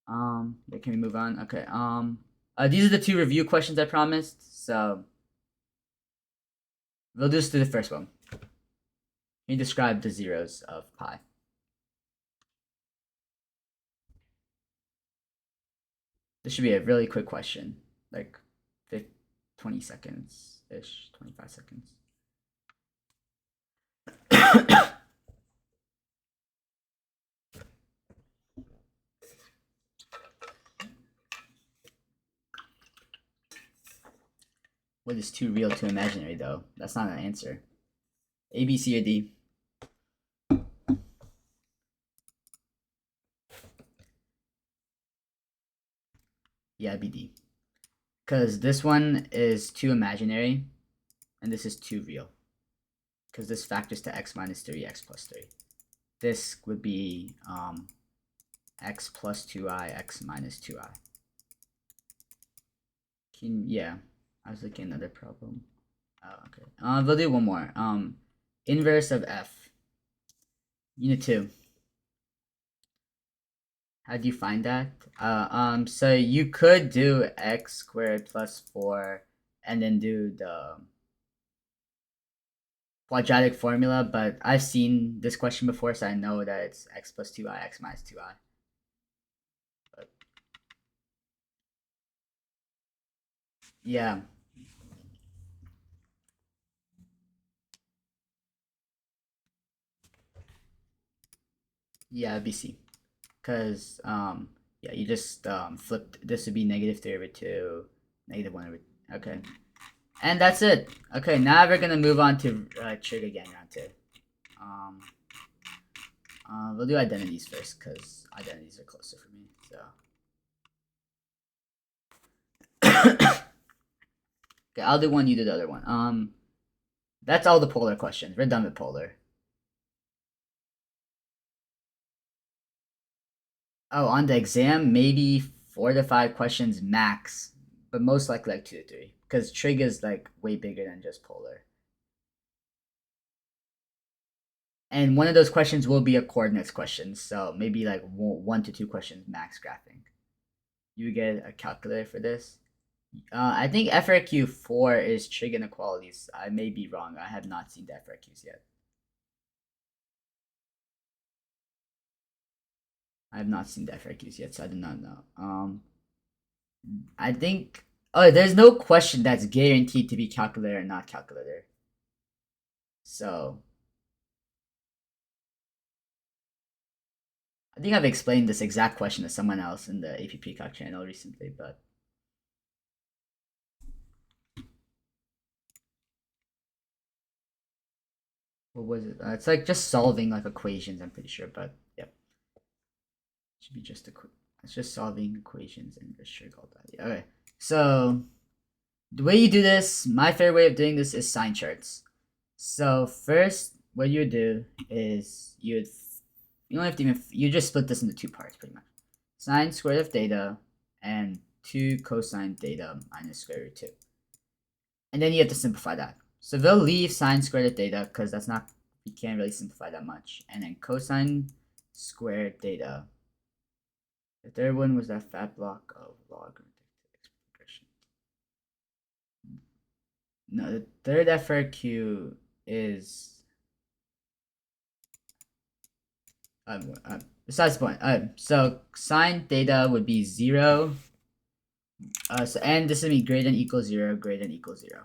Can we move on? Okay. These are the 2 review questions I promised. So we'll just do the first one. Can you describe the zeros of pi? This should be a really quick question, like 20 seconds ish, 25 seconds. What is too real to imaginary though? That's not an answer. A, B, C, or D? Yeah, it'd be D. Because this one is too imaginary, and this is too real. Because this factors to x minus 3, x plus 3. This would be x plus 2i, x minus 2i. Yeah, I was looking at another problem. Oh, okay. We'll do one more. Inverse of f. Unit 2. How do you find that? So you could do x squared plus 4 and then do the quadratic formula, but I've seen this question before, so I know that it's x plus 2i, x minus 2i. But yeah. Yeah, it'd be C. Because, yeah, you just flipped. This would be negative 3 over 2, negative 1 over. Okay. And that's it. Okay, now we're going to move on to trig again, round 2. We'll do identities first, because identities are closer for me, so. Okay, I'll do one, you do the other one. That's all the polar questions. We're done with polar. Oh, on the exam, maybe 4 to 5 questions max, but most likely like 2 to 3, because trig is like way bigger than just polar. And one of those questions will be a coordinates question, so maybe like 1 to 2 questions max graphing. You get a calculator for this. I think FRQ 4 is trig inequalities. I may be wrong. I have not seen the FRQs yet. I have not seen the FRQs yet, so I do not know. I think. Oh, there's no question that's guaranteed to be calculator and not calculator. So I think I've explained this exact question to someone else in the AP Precalc channel recently, but what was it? It's like just solving like equations, I'm pretty sure, but yep. Should be just it's just solving equations and just trig all that. Okay, so the way you do this, my favorite way of doing this is sign charts. So first, what you do is you don't have to even, you just split this into 2 parts pretty much. Sine squared of theta and 2 cosine theta minus square root 2. And then you have to simplify that. So we'll leave sine squared of theta because that's not, you can't really simplify that much. And then cosine squared theta. The third one was that fat block of logarithmic expression. No, the third FRQ is besides the point. So sine theta would be 0. And this would be greater than equals 0, greater than equals 0.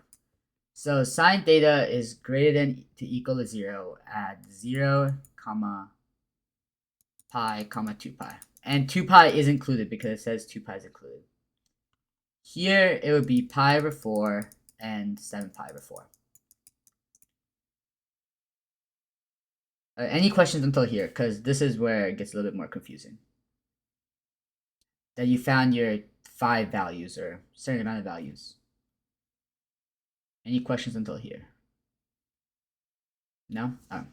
So sine theta is greater than to equal to 0 at 0, comma pi, comma 2 pi. And 2 pi is included because it says 2 pi is included. Here it would be pi over 4 and 7 pi over 4. Any questions until here? Because this is where it gets a little bit more confusing. That you found your 5 values or certain amount of values. Any questions until here? No? Oh.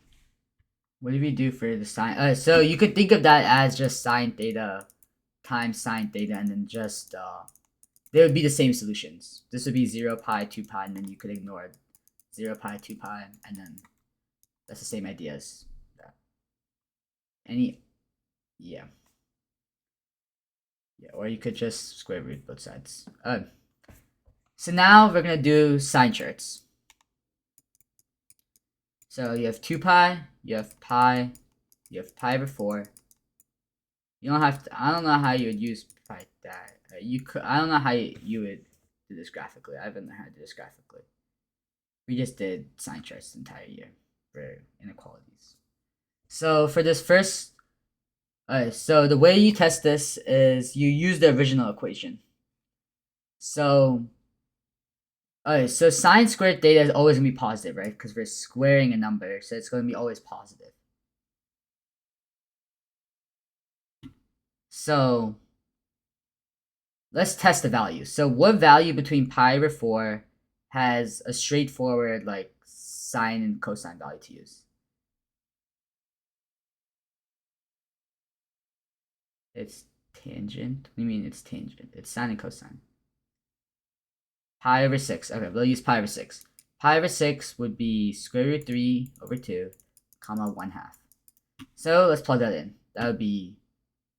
What did we do for the sine? So you could think of that as just sine theta times sine theta, and then just they would be the same solutions. This would be 0 pi 2 pi, and then you could ignore 0 pi 2 pi, and then that's the same idea as that. Yeah, or you could just square root both sides. So now we're gonna do sine charts. So you have 2 pi, you have pi over 4. You don't have to, I don't know how you would use pi that. I don't know how you would do this graphically. I haven't learned how to do this graphically. We just did sine charts the entire year for inequalities. So for this first, so the way you test this is you use the original equation. So so sine squared theta is always going to be positive, right? Because we're squaring a number, so it's going to be always positive. So let's test the value. So what value between pi over 4 has a straightforward like sine and cosine value to use? It's tangent. What do you mean it's tangent? It's sine and cosine. Pi over 6. Okay, we'll use pi over 6. Pi over 6 would be square root 3 over 2, comma 1/2. So let's plug that in. That would be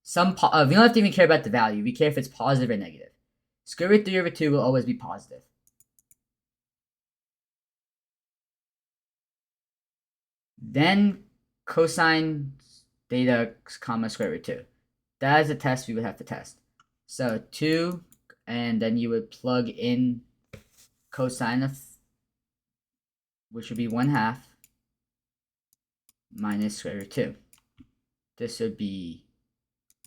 we don't have to even care about the value. We care if it's positive or negative. Square root 3 over 2 will always be positive. Then cosine theta comma square root 2. That is a test we would have to test. So 2, and then you would plug in cosine of, which would be 1/2 minus square root 2. This would be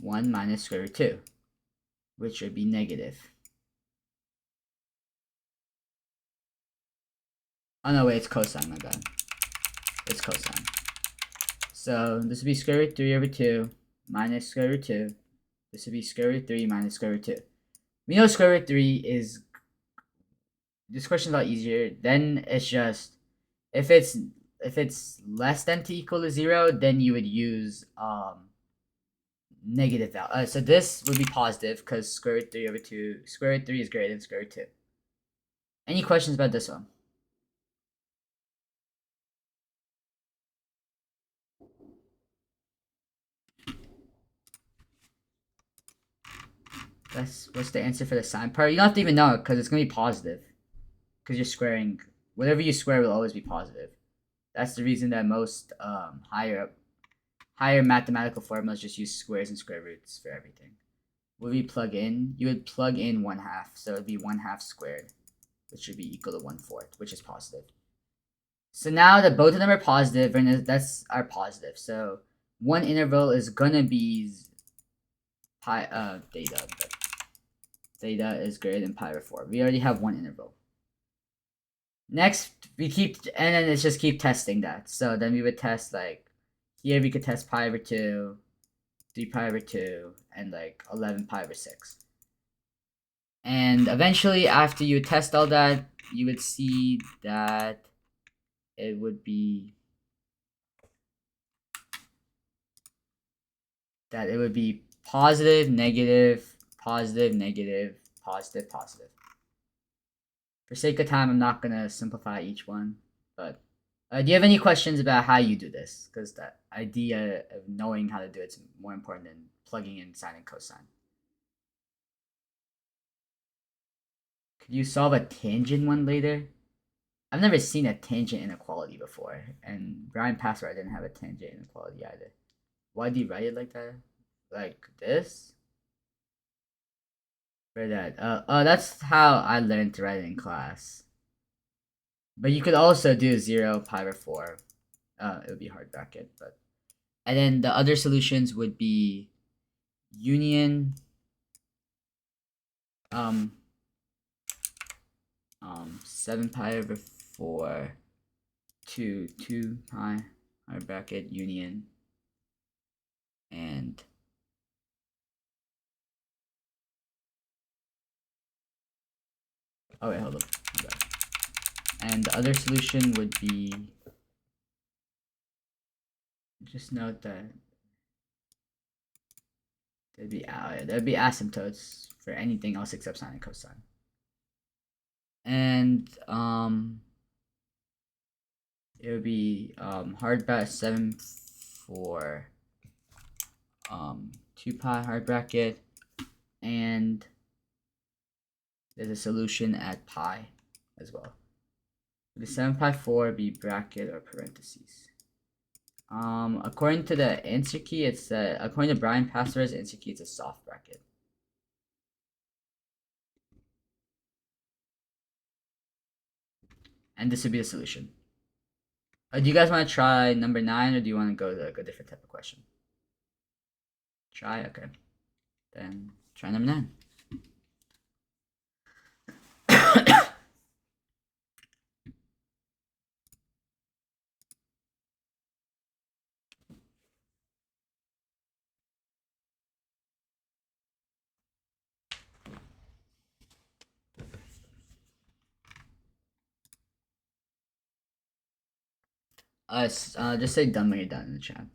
1 minus square root 2, which would be negative. Oh no, wait, it's cosine, my bad. It's cosine. So this would be square root 3 over 2 minus square root 2. This would be square root 3 minus square root 2. We know square root 3 is, this question is a lot easier. Then it's just, if it's less than to equal to 0, then you would use negative value. So this would be positive because square root 3 over 2, square root 3 is greater than square root 2. Any questions about this one? What's the answer for the sine part? You don't have to even know it because it's going to be positive. Because you're squaring. Whatever you square will always be positive. That's the reason that most higher mathematical formulas just use squares and square roots for everything. What would we plug in? You would plug in 1/2. So it would be 1/2 squared, which would be equal to 1/4, which is positive. So now that both of them are positive, and that's our positive. So one interval is going to be theta. But theta is greater than pi over 4. We already have one interval. Next, we keep, and then it's just keep testing that. So then we would test, like, here we could test pi over 2, 3 pi over 2, and like 11 pi over 6. And eventually, after you test all that, you would see that it would be positive, negative, positive, negative, positive, positive. For sake of time, I'm not going to simplify each one. But do you have any questions about how you do this? Because the idea of knowing how to do it is more important than plugging in sine and cosine. Could you solve a tangent one later? I've never seen a tangent inequality before. And Brian Password didn't have a tangent inequality either. Why do you write it like that? Like this? For that. That's how I learned to write it in class. But you could also do 0 pi over 4. It would be hard bracket, but. And then the other solutions would be union 7 pi over 4 to 2 pi hard bracket, union, and oh wait, hold up. And the other solution would be, just note that there'd be asymptotes for anything else except sine and cosine. And it would be hard bracket 7 for 2 pi hard bracket, and there's a solution at pi as well. The 7 pi 4 be bracket or parentheses. According to the answer key, it's according to Brian Pastor's answer key, it's a soft bracket. And this would be the solution. Do you guys want to try number 9, or do you want to go to like a different type of question? Try, okay. Then try number 9. Just say done when you're done in the chat.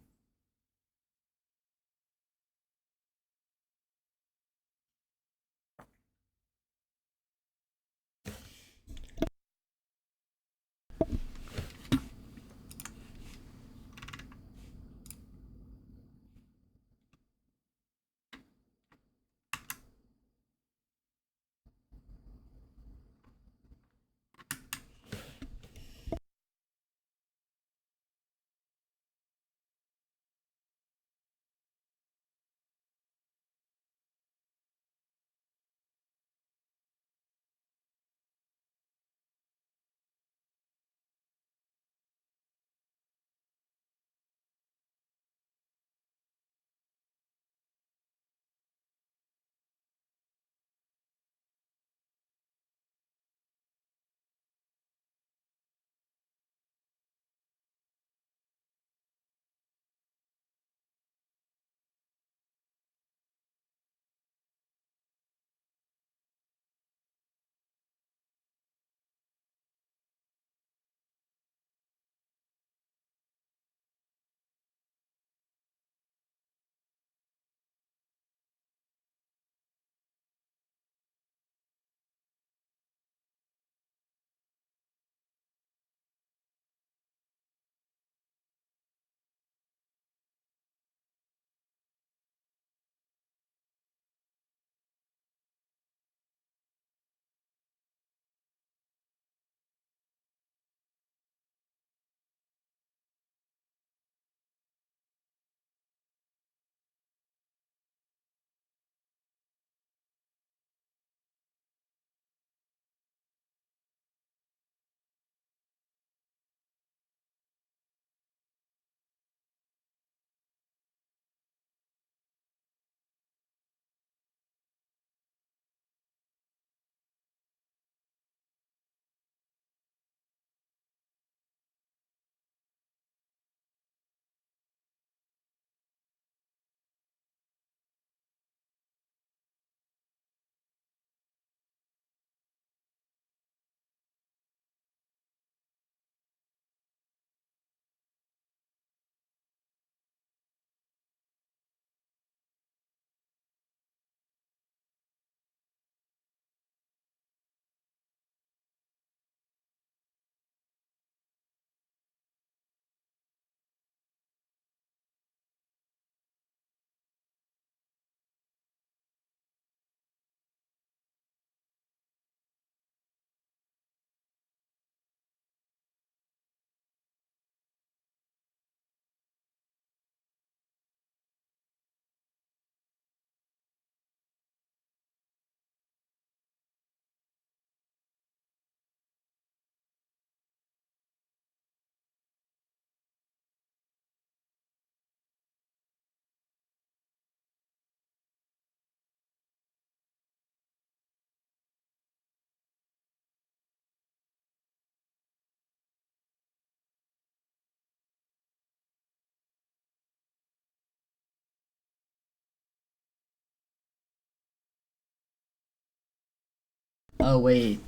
Oh wait,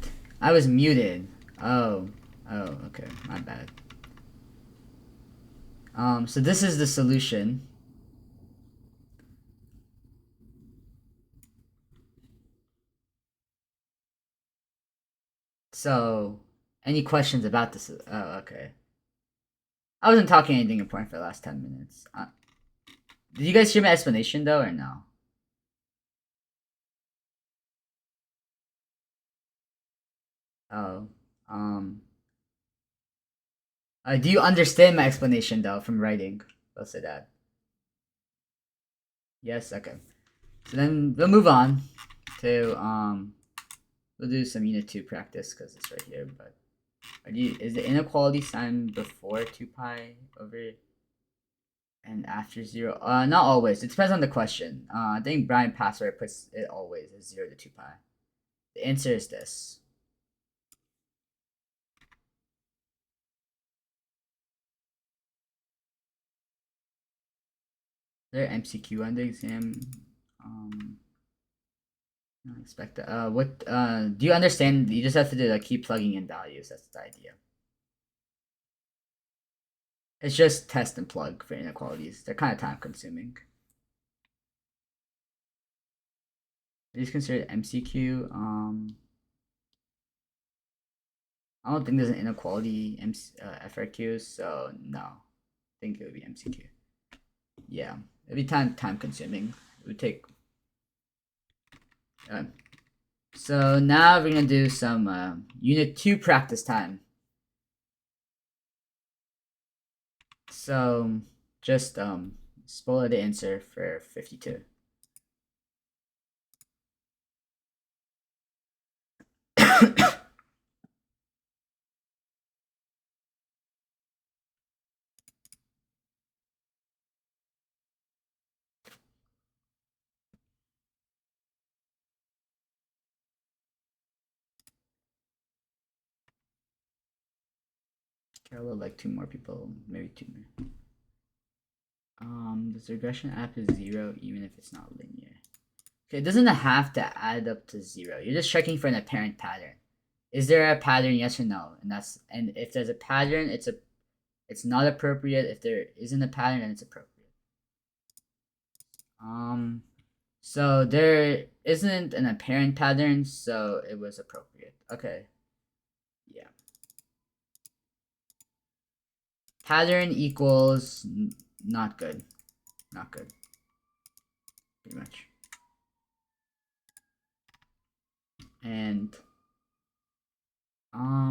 I was muted. Oh, okay, my bad. So this is the solution. So, any questions about this? Oh, okay. I wasn't talking anything important for the last 10 minutes. Did you guys hear my explanation though, or no? Oh, um, do you understand my explanation though from writing? I'll say that. Yes. Okay. So then we'll move on to we'll do some unit 2 practice because it's right here. But is the inequality sign before 2 pi over and after 0? Not always. It depends on the question. I think Brian Password puts it always as 0 to 2 pi. The answer is this. There MCQ on the exam. I expect that. What do you understand? You just have to do like keep plugging in values. That's the idea. It's just test and plug for inequalities. They're kind of time consuming. These considered MCQ. I don't think there's an inequality FRQ, so no. I think it would be MCQ. Yeah, it'd be time consuming. It would take. So now we're gonna do some unit 2 practice time. So just spoil the answer for 52. Carol, like 2 more people, maybe 2 more. Does regression add up to 0 even if it's not linear? Okay, it doesn't have to add up to 0. You're just checking for an apparent pattern. Is there a pattern? Yes or no? And if there's a pattern, it's not appropriate. If there isn't a pattern, then it's appropriate. So there isn't an apparent pattern, so it was appropriate. Okay. Yeah. Pattern equals not good. Not good. Pretty much. And I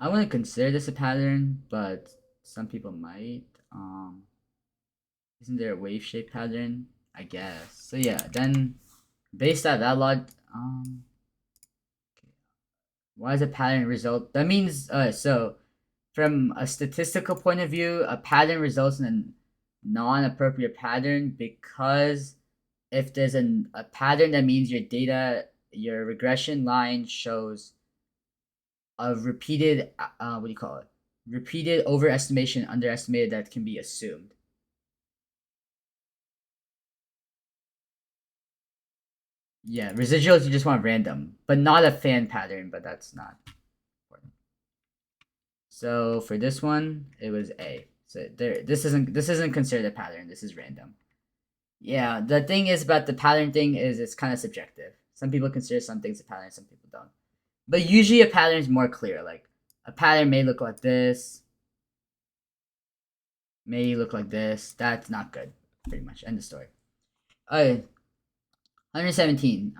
wouldn't consider this a pattern, but some people might. Isn't there a wave shape pattern? I guess. So yeah, then based on that log, why is a pattern result? That means so from a statistical point of view, a pattern results in a non-appropriate pattern because if there's a pattern, that means your regression line shows a repeated what do you call it? Repeated overestimation, underestimated that can be assumed. Yeah, residuals you just want random, but not a fan pattern, but that's not important. So for this one, it was A. So this isn't considered a pattern. This is random. Yeah, the thing is about the pattern thing is it's kind of subjective. Some people consider some things a pattern, some people don't. But usually a pattern is more clear. Like a pattern may look like this, may look like this. That's not good. Pretty much. End of story. Okay. 117.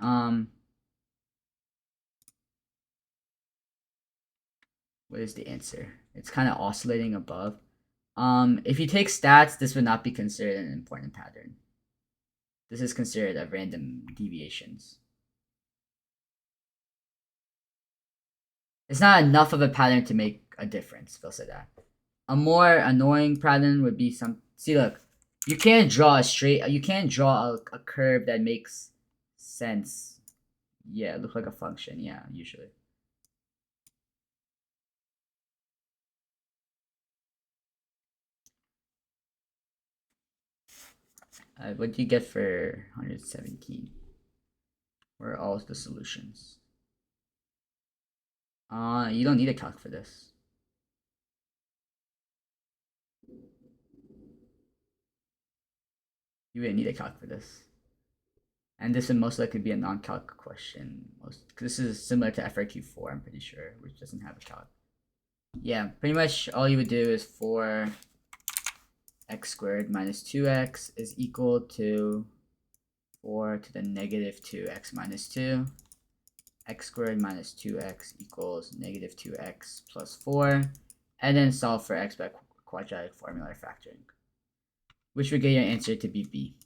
What is the answer? It's kind of oscillating above. If you take stats, this would not be considered an important pattern. This is considered a random deviations. It's not enough of a pattern to make a difference. We'll say that. A more annoying pattern would be some. See, look, you can't draw a straight. You can't draw a curve that makes sense. Yeah, look like a function. Yeah, usually. What do you get for 117? Where are all the solutions? You don't need a calc for this. You really need a calc for this. And this would most likely be a non-calc question. This is similar to FRQ4, I'm pretty sure, which doesn't have a calc. Yeah, pretty much all you would do is 4x squared minus 2x is equal to 4 to the negative 2x minus 2. X squared minus 2x equals negative 2x plus 4. And then solve for x by quadratic formula or factoring, which would get your answer to be b,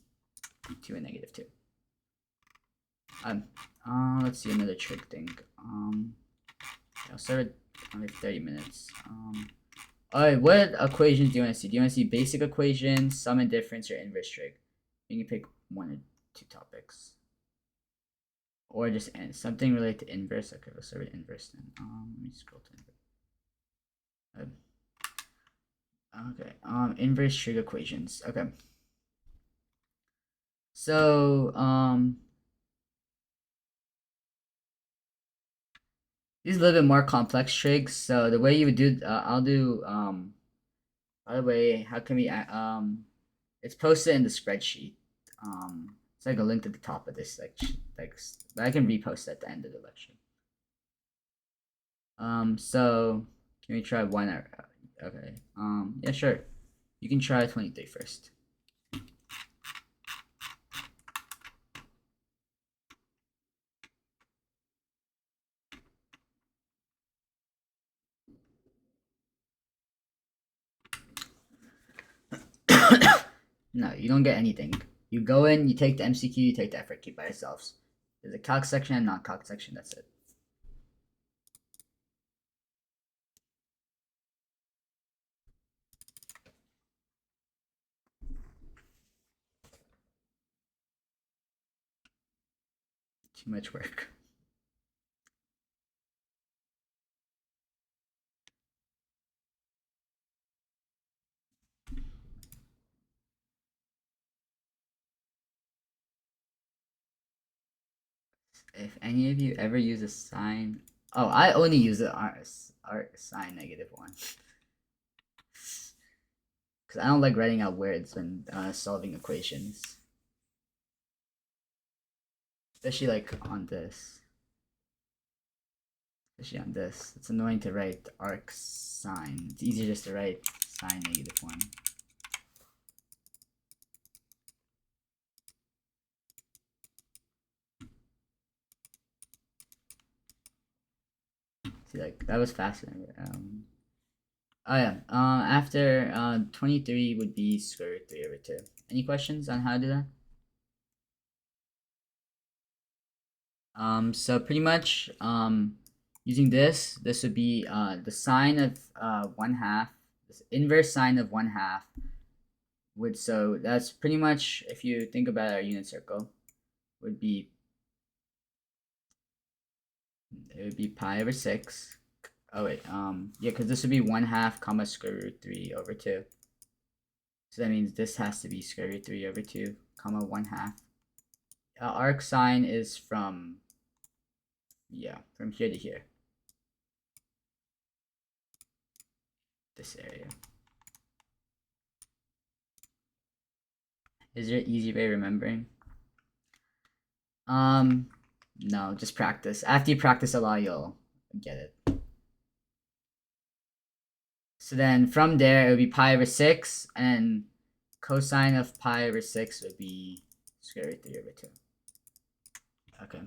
2 and negative 2. Let's see another trick thing. I'll start with 30 minutes. Alright, what equations do you want to see? Do you want to see basic equations, sum and difference, or inverse trig? You can pick one or two topics. Or just something related to inverse. Okay, let's start with inverse then. Let me scroll to inverse. Okay, inverse trig equations. Okay. So, these are a little bit more complex trigs. So the way you would do, I'll do, by the way, how can we, it's posted in the spreadsheet. It's like a link at the top of this section, but I can repost at the end of the lecture. So can we try one hour? Okay. Yeah, sure. You can try 23 first. No, you don't get anything. You go in, you take the MCQ, you take the FRQ by yourselves. There's a calc section and non-calc section, that's it. Too much work. If any of you ever use a sine, oh, I only use the art sine negative one. Because I don't like writing out words when solving equations. Especially like on this. Especially on this. It's annoying to write arc sine. It's easier just to write sine negative 1. See, like, that was faster. Oh yeah, after 23 would be square root 3 over 2. Any questions on how to do that? So pretty much, using this would be the sine of 1/2, this inverse sine of 1/2 would, so that's pretty much, if you think about our unit circle, would be, it would be pi over 6. Oh wait, yeah, because this would be 1/2 comma square root 3 over 2. So that means this has to be square root 3 over 2 comma 1/2. Arc sine is from, yeah, from here to here. This area. Is there an easy way of remembering? No, just practice. After you practice a lot, you'll get it. So then from there, it would be pi over 6, and cosine of pi over 6 would be square root 3 over 2. Okay.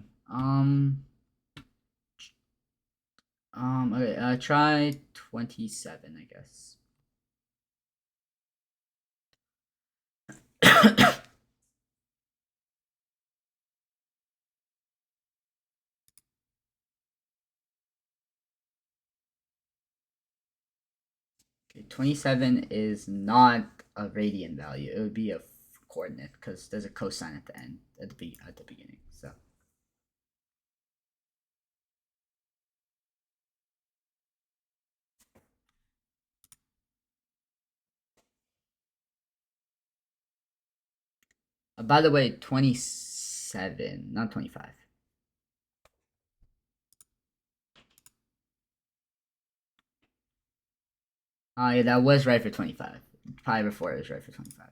Okay, try 27, I guess. Okay, 27 is not a radian value. It would be a coordinate because there's a cosine at the end, at the beginning. So By the way, 27, not 25. Yeah, that was right for 25. Pi over 4 is right for 25.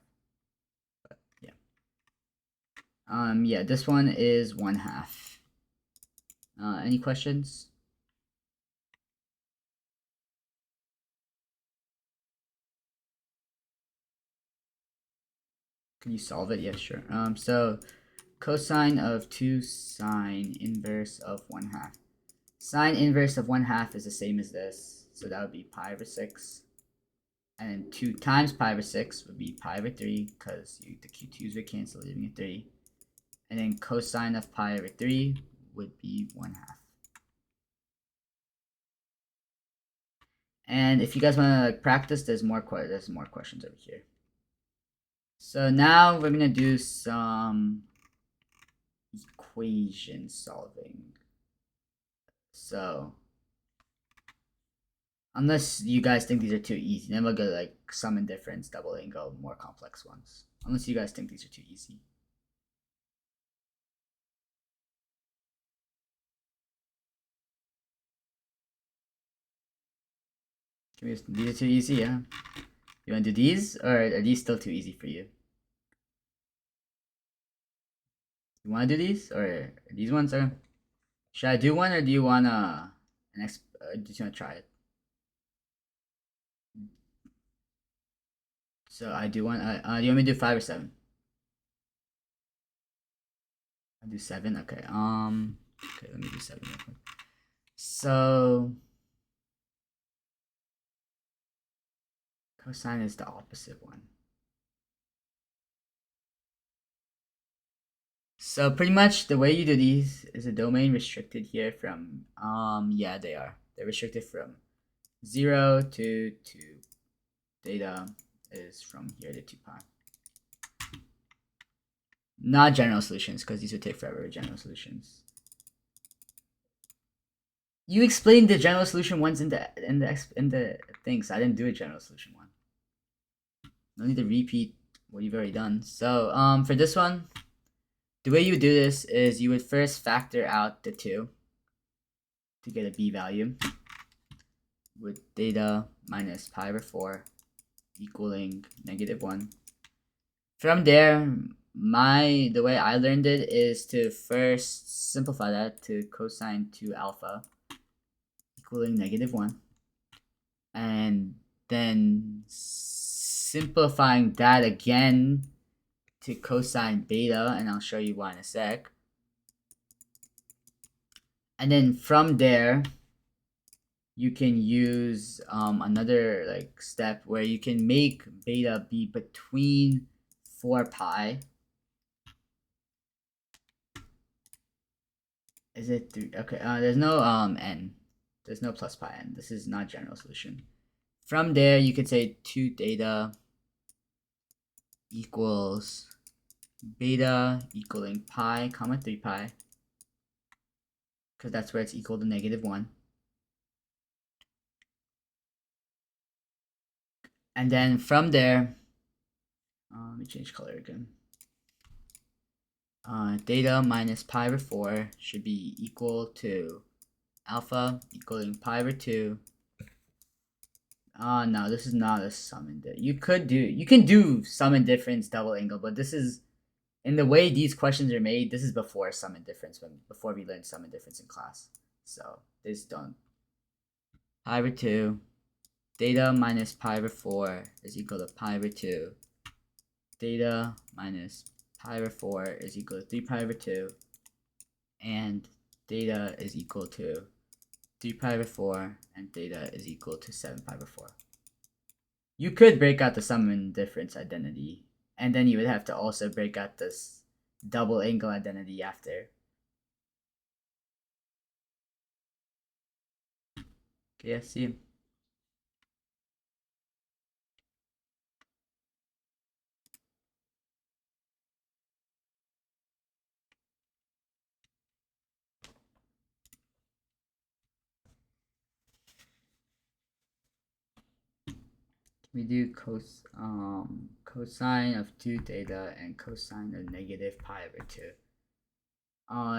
But, yeah. Yeah, this one is 1/2. Any questions? Can you solve it? Yeah, sure. So cosine of 2 sine inverse of 1/2. Sine inverse of 1/2 is the same as this. So that would be pi over 6. And then 2 times pi over 6 would be pi over 3, because the q2's would cancel, leaving a 3. And then cosine of pi over 3 would be 1/2. And if you guys want to like practice, there's more questions over here. So now we're gonna do some equation solving. So unless you guys think these are too easy, then we'll go to like sum and difference, double angle, more complex ones. Unless you guys think these are too easy. These are too easy, yeah. You want to do these, or are these still too easy for you? You want to do these, or these ones are? Should I do one, or do you want to? Do you want to try it? So I do one. Do you want me to do 5 or 7? I'll do 7. Okay. Okay. Let me do 7 real quick. So cosine is the opposite one. So pretty much the way you do these is a domain restricted here from yeah, they are. They're restricted from 0 to 2. Data is from here to 2 pi. Not general solutions, because these would take forever with general solutions. You explained the general solution ones in the thing, so I didn't do a general solution one. No need to repeat what you've already done. So for this one, the way you would do this is you would first factor out the 2 to get a b value with theta minus pi over 4 equaling -1. From there, the way I learned it is to first simplify that to cosine 2 alpha equaling -1, and then simplifying that again to cosine beta, and I'll show you why in a sec. And then from there, you can use another like step where you can make beta be between 4 pi. Is it 3? Okay, there's no n. There's no plus pi n. This is not general solution. From there, you could say 2 theta equals beta equaling pi comma 3 pi, because that's where it's equal to -1. And then from there, let me change color again. Theta minus pi over 4 should be equal to alpha equaling pi over 2. No, this is not a sum and difference. You can do sum and difference double angle, but this is, in the way these questions are made, this is before sum and difference, before we learned sum and difference in class. So this don't. Pi over 2, theta minus pi over 4 is equal to pi over 2. Theta minus pi over 4 is equal to 3 pi over 2. And theta is equal to 3 pi over 4, and theta is equal to 7 pi over 4. You could break out the sum and difference identity, and then you would have to also break out this double angle identity after. Okay, yeah, see you. we do cosine of 2 theta and cosine of negative pi over 2.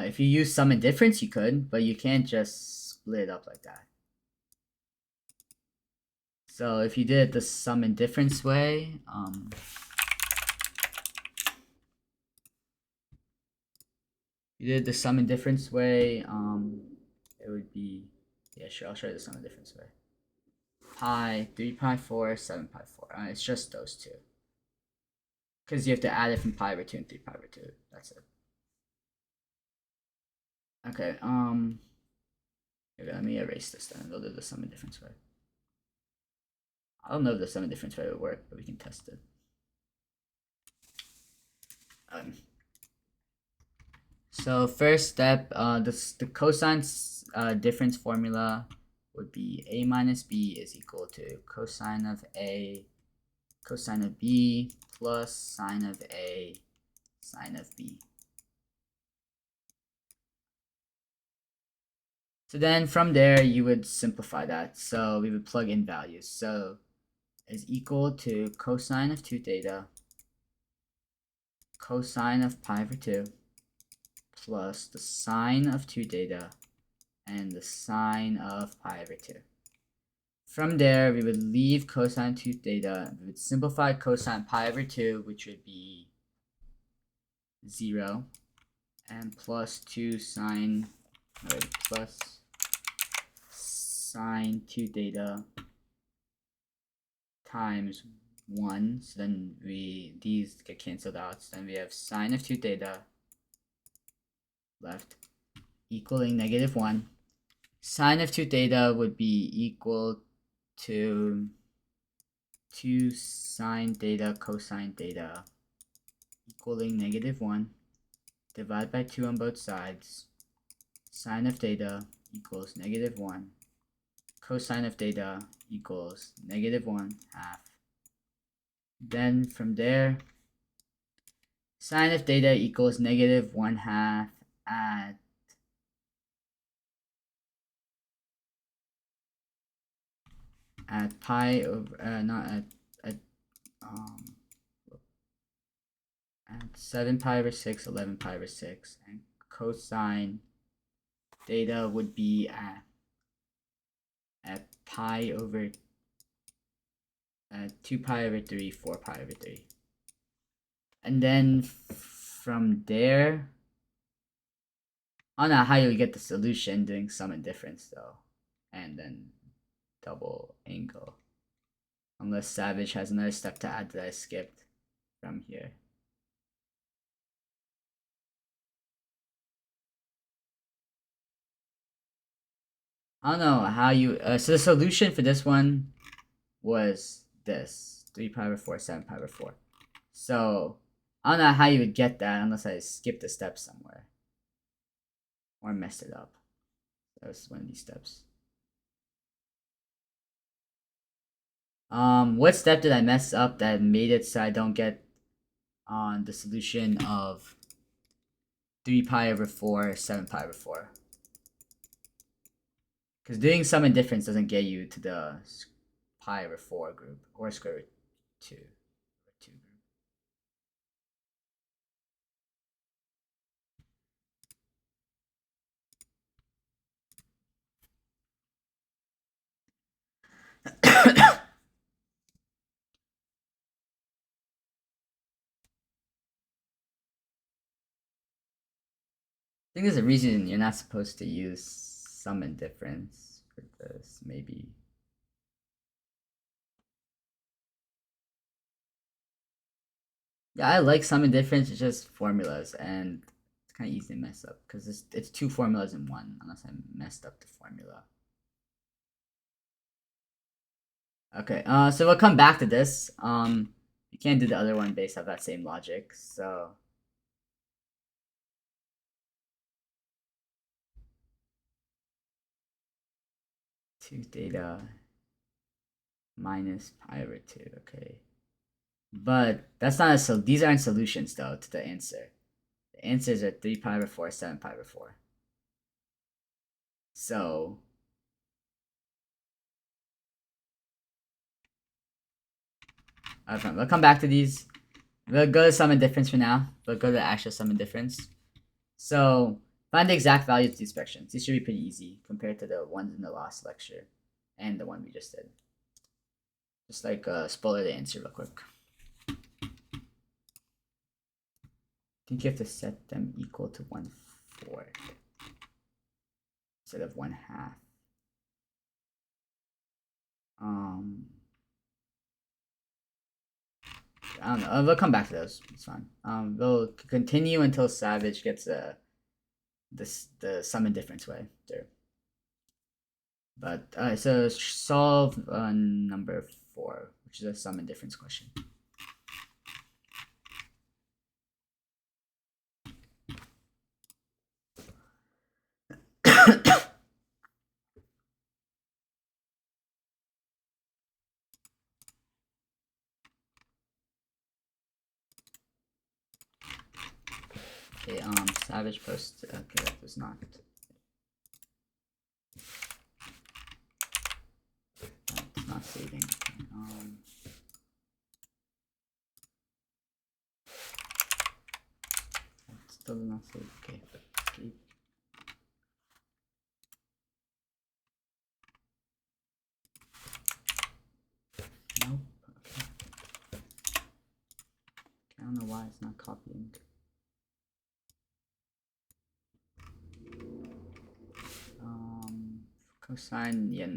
If you use sum and difference, you could, but you can't just split it up like that. So if you did it the sum and difference way, it would be, yeah, sure, I'll show you the sum and difference way. Pi, 3 pi 4, 7 pi 4. It's just those two. Because you have to add it from pi over 2 and 3 pi over 2. That's it. Okay, let me erase this then. Go to the sum and difference way. I don't know if the sum and difference way would work, but we can test it. So first step, the cosine difference formula would be a minus b is equal to cosine of a cosine of b plus sine of a sine of b. So then from there you would simplify that. So we would plug in values. So is equal to cosine of 2 theta cosine of pi over 2 plus the sine of 2 theta and the sine of pi over 2. From there, we would leave cosine 2 theta. We would simplify cosine pi over 2, which would be 0, and plus 2 sine, plus sine 2 theta times 1. So then these get canceled out. So then we have sine of 2 theta left equaling negative 1. Sine of 2 theta would be equal to 2 sine theta cosine theta equaling negative 1. Divide by 2 on both sides. Sine of theta equals negative 1. Cosine of theta equals negative 1 half. Then from there, sine of theta equals negative 1 half at pi over, not at 7 pi over 6, 11 pi over 6, and cosine theta would be at pi over 2 pi over 3, 4 pi over 3. And then from there, I don't know how you get the solution doing sum and difference though, and then double angle. Unless Savage has another step to add that I skipped from here. I don't know how you, so the solution for this one was this, 3 pi over 4, 7 pi over 4. So, I don't know how you would get that unless I skipped a step somewhere. Or messed it up. That was one of these steps. What step did I mess up that made it so I don't get on the solution of 3 pi over 4, 7 pi over 4? Because doing sum and difference doesn't get you to the pi over 4 group or square root 2 over 2 group. I think there's a reason you're not supposed to use sum and difference for this, maybe. Yeah, I like sum and difference, it's just formulas, and it's kind of easy to mess up, because it's 2 formulas in one, unless I messed up the formula. Okay, so we'll come back to this. You can't do the other one based off that same logic, so... Two theta minus pi over 2, okay. But that's not a these aren't solutions though to the answer. The answers are 3 pi over 4, 7 pi over 4. So We'll come back to these. We'll go to sum and difference for now. We'll go to the actual sum and difference. So find the exact values of these expressions. These should be pretty easy compared to the ones in the last lecture and the one we just did. Just like spoiler the answer real quick. I think you have to set them equal to 1/4 instead of 1/2. I don't know. We'll come back to those. It's fine. We'll continue until Savage gets the sum and difference way there. But so solve number 4, which is a sum and difference question. Okay, Savage post. Okay, that was not. That's not saving. It's still not saving. Okay. Nope. Okay. I don't know why it's not copying. Cosine, yeah,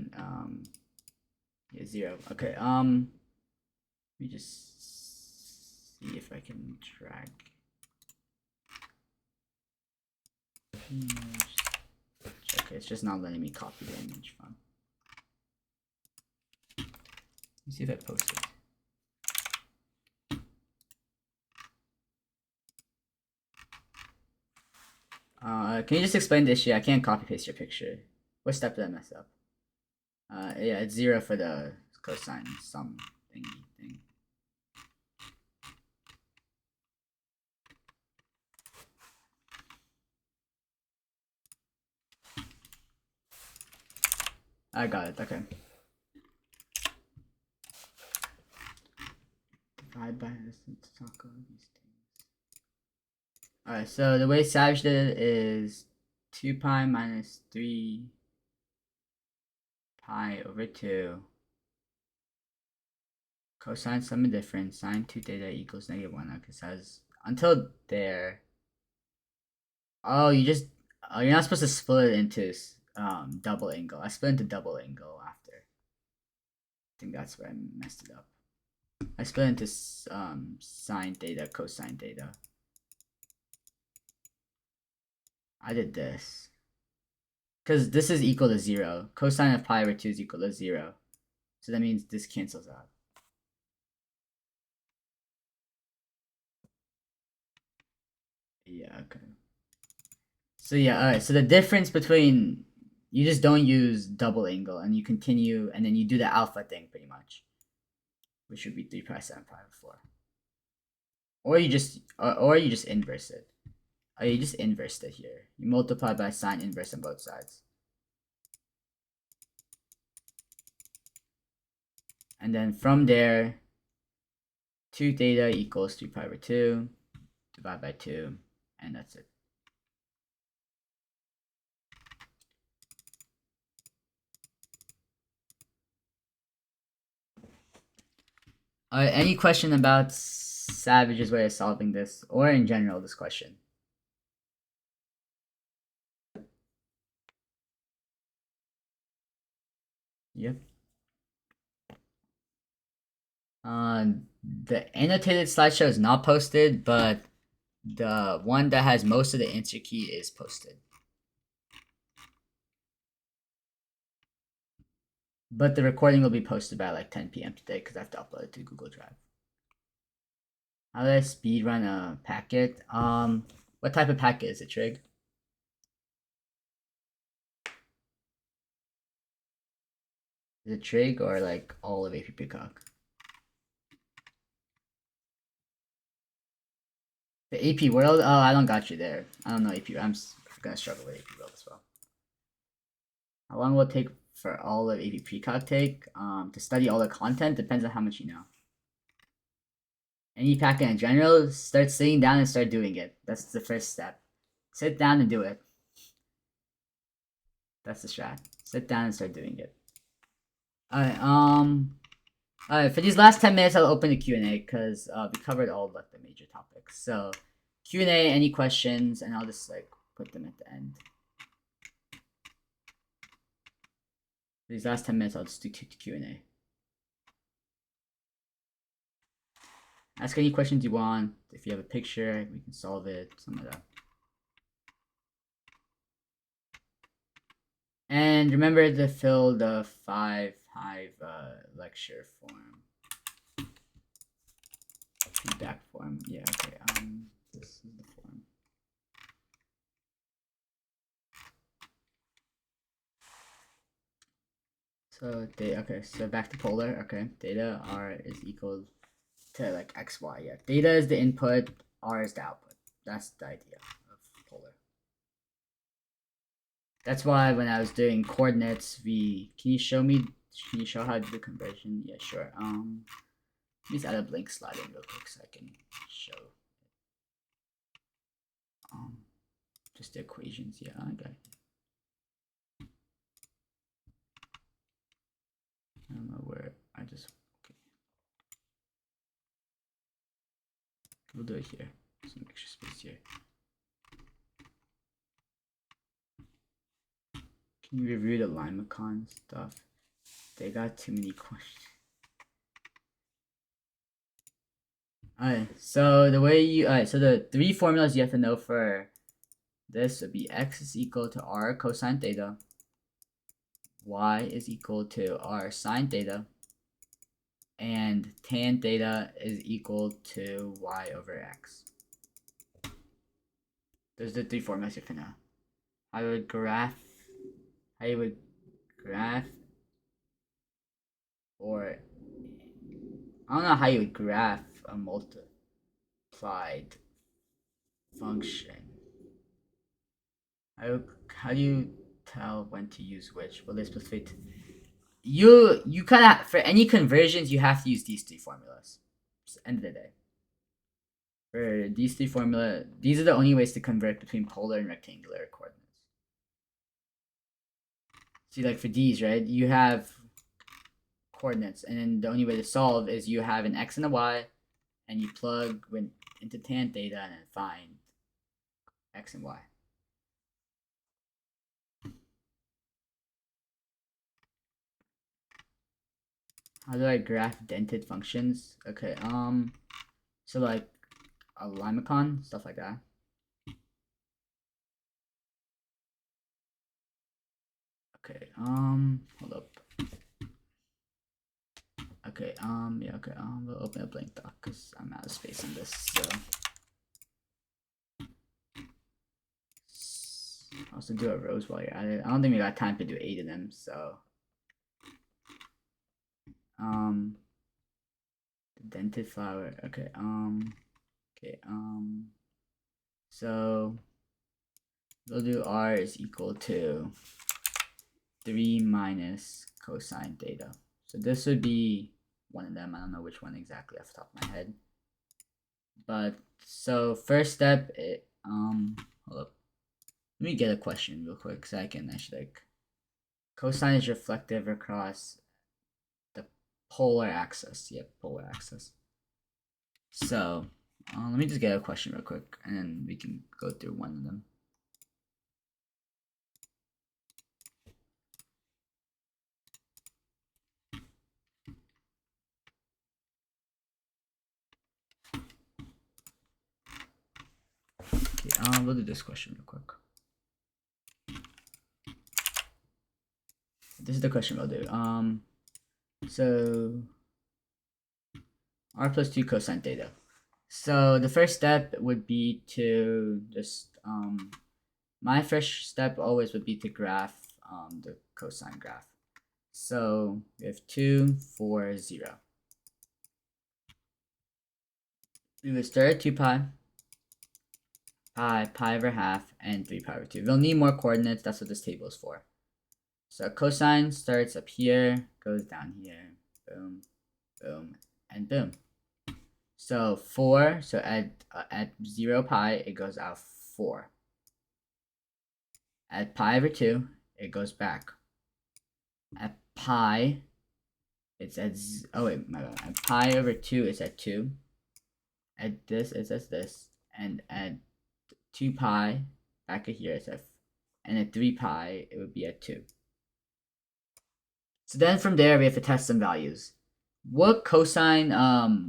0. Okay, let me just see if I can drag image. Okay, it's just not letting me copy the image. Fine. Let me see if I post it. Can you just explain the issue? I can't copy paste your picture. What step did I mess up? Yeah, it's 0 for the cosine sum thingy thing. I got it. Okay. Divide by this and talk about these things. Alright, so the way Savage did it is 2 pi minus 3 pi over 2 cosine sum and difference sine 2 theta equals -1. Okay, so says until there. Oh, you're not supposed to split it into double angle. I split into double angle after. I think that's where I messed it up. I split into sine theta, cosine theta. I did this. Because this is equal to 0. Cosine of pi over 2 is equal to 0. So that means this cancels out. Yeah, okay. So yeah, alright. So the difference between, you just don't use double angle and you continue and then you do the alpha thing pretty much. Which would be 3 pi 7 pi over 4. Or you just inverse it. Oh, you just inversed it here. You multiply by sine inverse on both sides. And then from there, 2 theta equals 3 pi over 2, divide by 2, and that's it. Any question about Savage's way of solving this, or in general this question? Yep. The annotated slideshow is not posted, but the one that has most of the answer key is posted. But the recording will be posted by like 10 p.m. today because I have to upload it to Google Drive. How do I speedrun a packet? What type of packet is it, Trig? Is it Trig or like all of AP Peacock? The AP World? Oh, I don't got you there. I don't know AP. I'm gonna struggle with AP World as well. How long will it take for all of AP Peacock take? To study all the content depends on how much you know. any packet in general, start sitting down and start doing it. That's the first step. Sit down and do it. That's the strat. Sit down and start doing it. Alright, alright, for these last 10 minutes, I'll open the Q&A because we covered all like the major topics. So, Q&A, any questions, and I'll just like put them at the end. For these last 10 minutes, I'll just do Q&A. Ask any questions you want. If you have a picture, we can solve it, something like that. And remember to fill the 5 Hive lecture form. Feedback form. Yeah, okay. This is the form. So data, okay, so back to polar, okay. Data R is equal to like X, Y, yeah. Data is the input, R is the output. That's the idea of polar. That's why when I was doing coordinates, can you show how to do the conversion? Yeah, sure. Please add a blank slide in real quick so I can show. Just the equations, yeah, I got it. I don't know where, okay. We'll do it here, some extra space here. Can you review the Limacon stuff? They got too many questions. Alright, so the 3 formulas you have to know for this would be x is equal to r cosine theta, y is equal to r sine theta, and tan theta is equal to y over x. Those are the 3 formulas you have to know. How you would graph, or I don't know how you would graph a multiplied function. How do you tell when to use which? Well, let's fit. You kind of, for any conversions, you have to use these 3 formulas. It's the end of the day. For these 3 formulas, these are the only ways to convert between polar and rectangular coordinates. See, like for these, right? You have coordinates, and then the only way to solve is you have an x and a y, and you plug into tan theta and then find x and y. How do I graph dented functions? Okay, so like a Limacon, stuff like that. Okay, hold up. Okay, yeah, okay, we'll open a blank doc because I'm out of space on this, so. Also do a rows while you're at it. I don't think we got time to do 8 of them, so. The dented flower, okay, so we'll do r is equal to 3 minus cosine theta. So this would be one of them. I don't know which one exactly off the top of my head. But so first step, hold up. Let me get a question real quick so I can actually like, cosine is reflective across the polar axis. Yep, polar axis. So let me just get a question real quick and then we can go through one of them. Okay, we'll do this question real quick. This is the question we'll do. So r plus 2 cosine theta. So the first step would be to just my first step always would be to graph the cosine graph. So we have 2, 4, 0. We would start at 2 pi, pi over half, and 3 pi over 2. We'll need more coordinates. That's what this table is for. So cosine starts up here, goes down here, boom, boom, and boom. So 4, so at 0 pi, it goes out 4. At pi over 2, it goes back. At pi, it's at, oh wait, my bad. At pi over 2, it's at 2. At this, it's at this. And at 2 pi, back at here, it's at, and at 3 pi, it would be at 2. So then from there, we have to test some values. What cosine,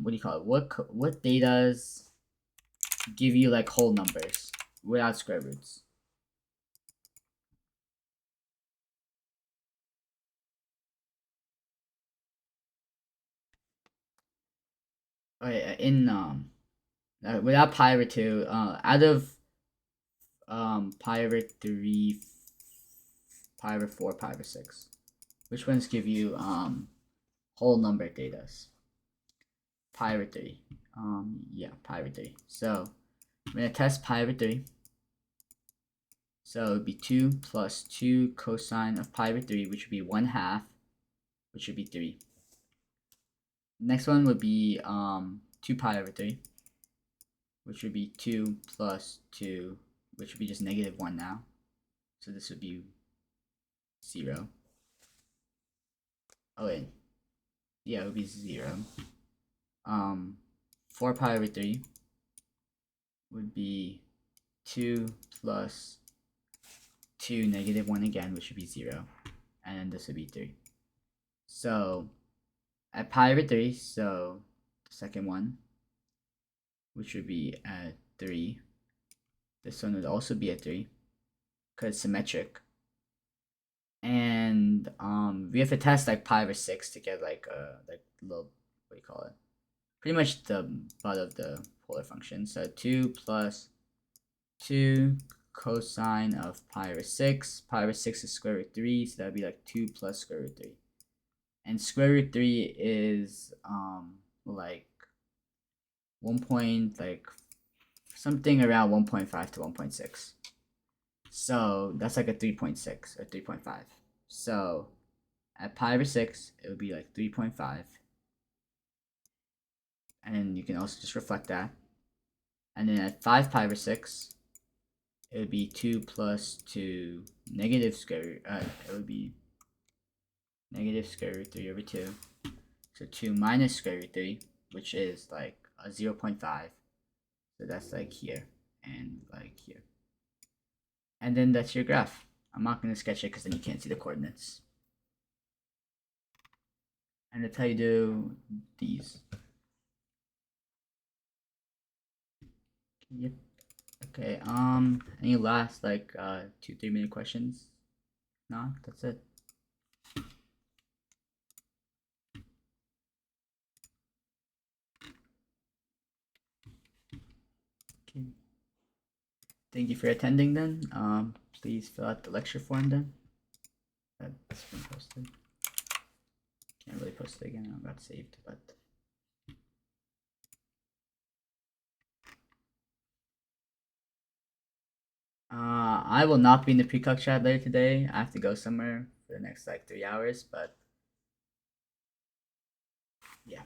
what do you call it? What datas give you like whole numbers without square roots? Okay, without pi over 2, out of pi over 3, pi over 4, pi over 6, which ones give you whole number datas? Pi over 3. Yeah, pi over 3. So I'm gonna test pi over 3. So it would be 2 plus 2 cosine of pi over 3, which would be 1/2, which would be 3. Next one would be 2 pi over 3, which would be 2 plus 2, which would be just -1 now. So this would be 0. Oh wait, yeah, it would be 0. 4 pi over 3 would be 2 plus 2 -1 again, which would be 0. And then this would be 3. So at pi over 3, so the second one, which would be at 3. This one would also be at 3, because it's symmetric. And we have to test like pi over 6 to get like a little, what do you call it? Pretty much the butt of the polar function. So 2 plus 2 cosine of pi over 6. Pi over 6 is square root 3, so that would be like 2 plus square root 3. And square root 3 is like 1 point, like something around 1.5 to 1.6. So that's like a 3.6 or 3.5. So at pi over 6, it would be like 3.5. And then you can also just reflect that. And then at 5 pi over 6, it would be 2 plus 2 negative square root, it would be negative square root 3 over 2. So 2 minus square root 3, which is like a 0.5. So that's like here and like here. And then that's your graph. I'm not going to sketch it because then you can't see the coordinates. And that's how you do these. Yep. Okay, any last like 2-3 minute questions? No, that's it. Okay. Thank you for attending then. Please fill out the lecture form then. That's been posted. Can't really post it again, I got saved, but I will not be in the pre-calc chat later today. I have to go somewhere for the next like 3 hours, but yeah.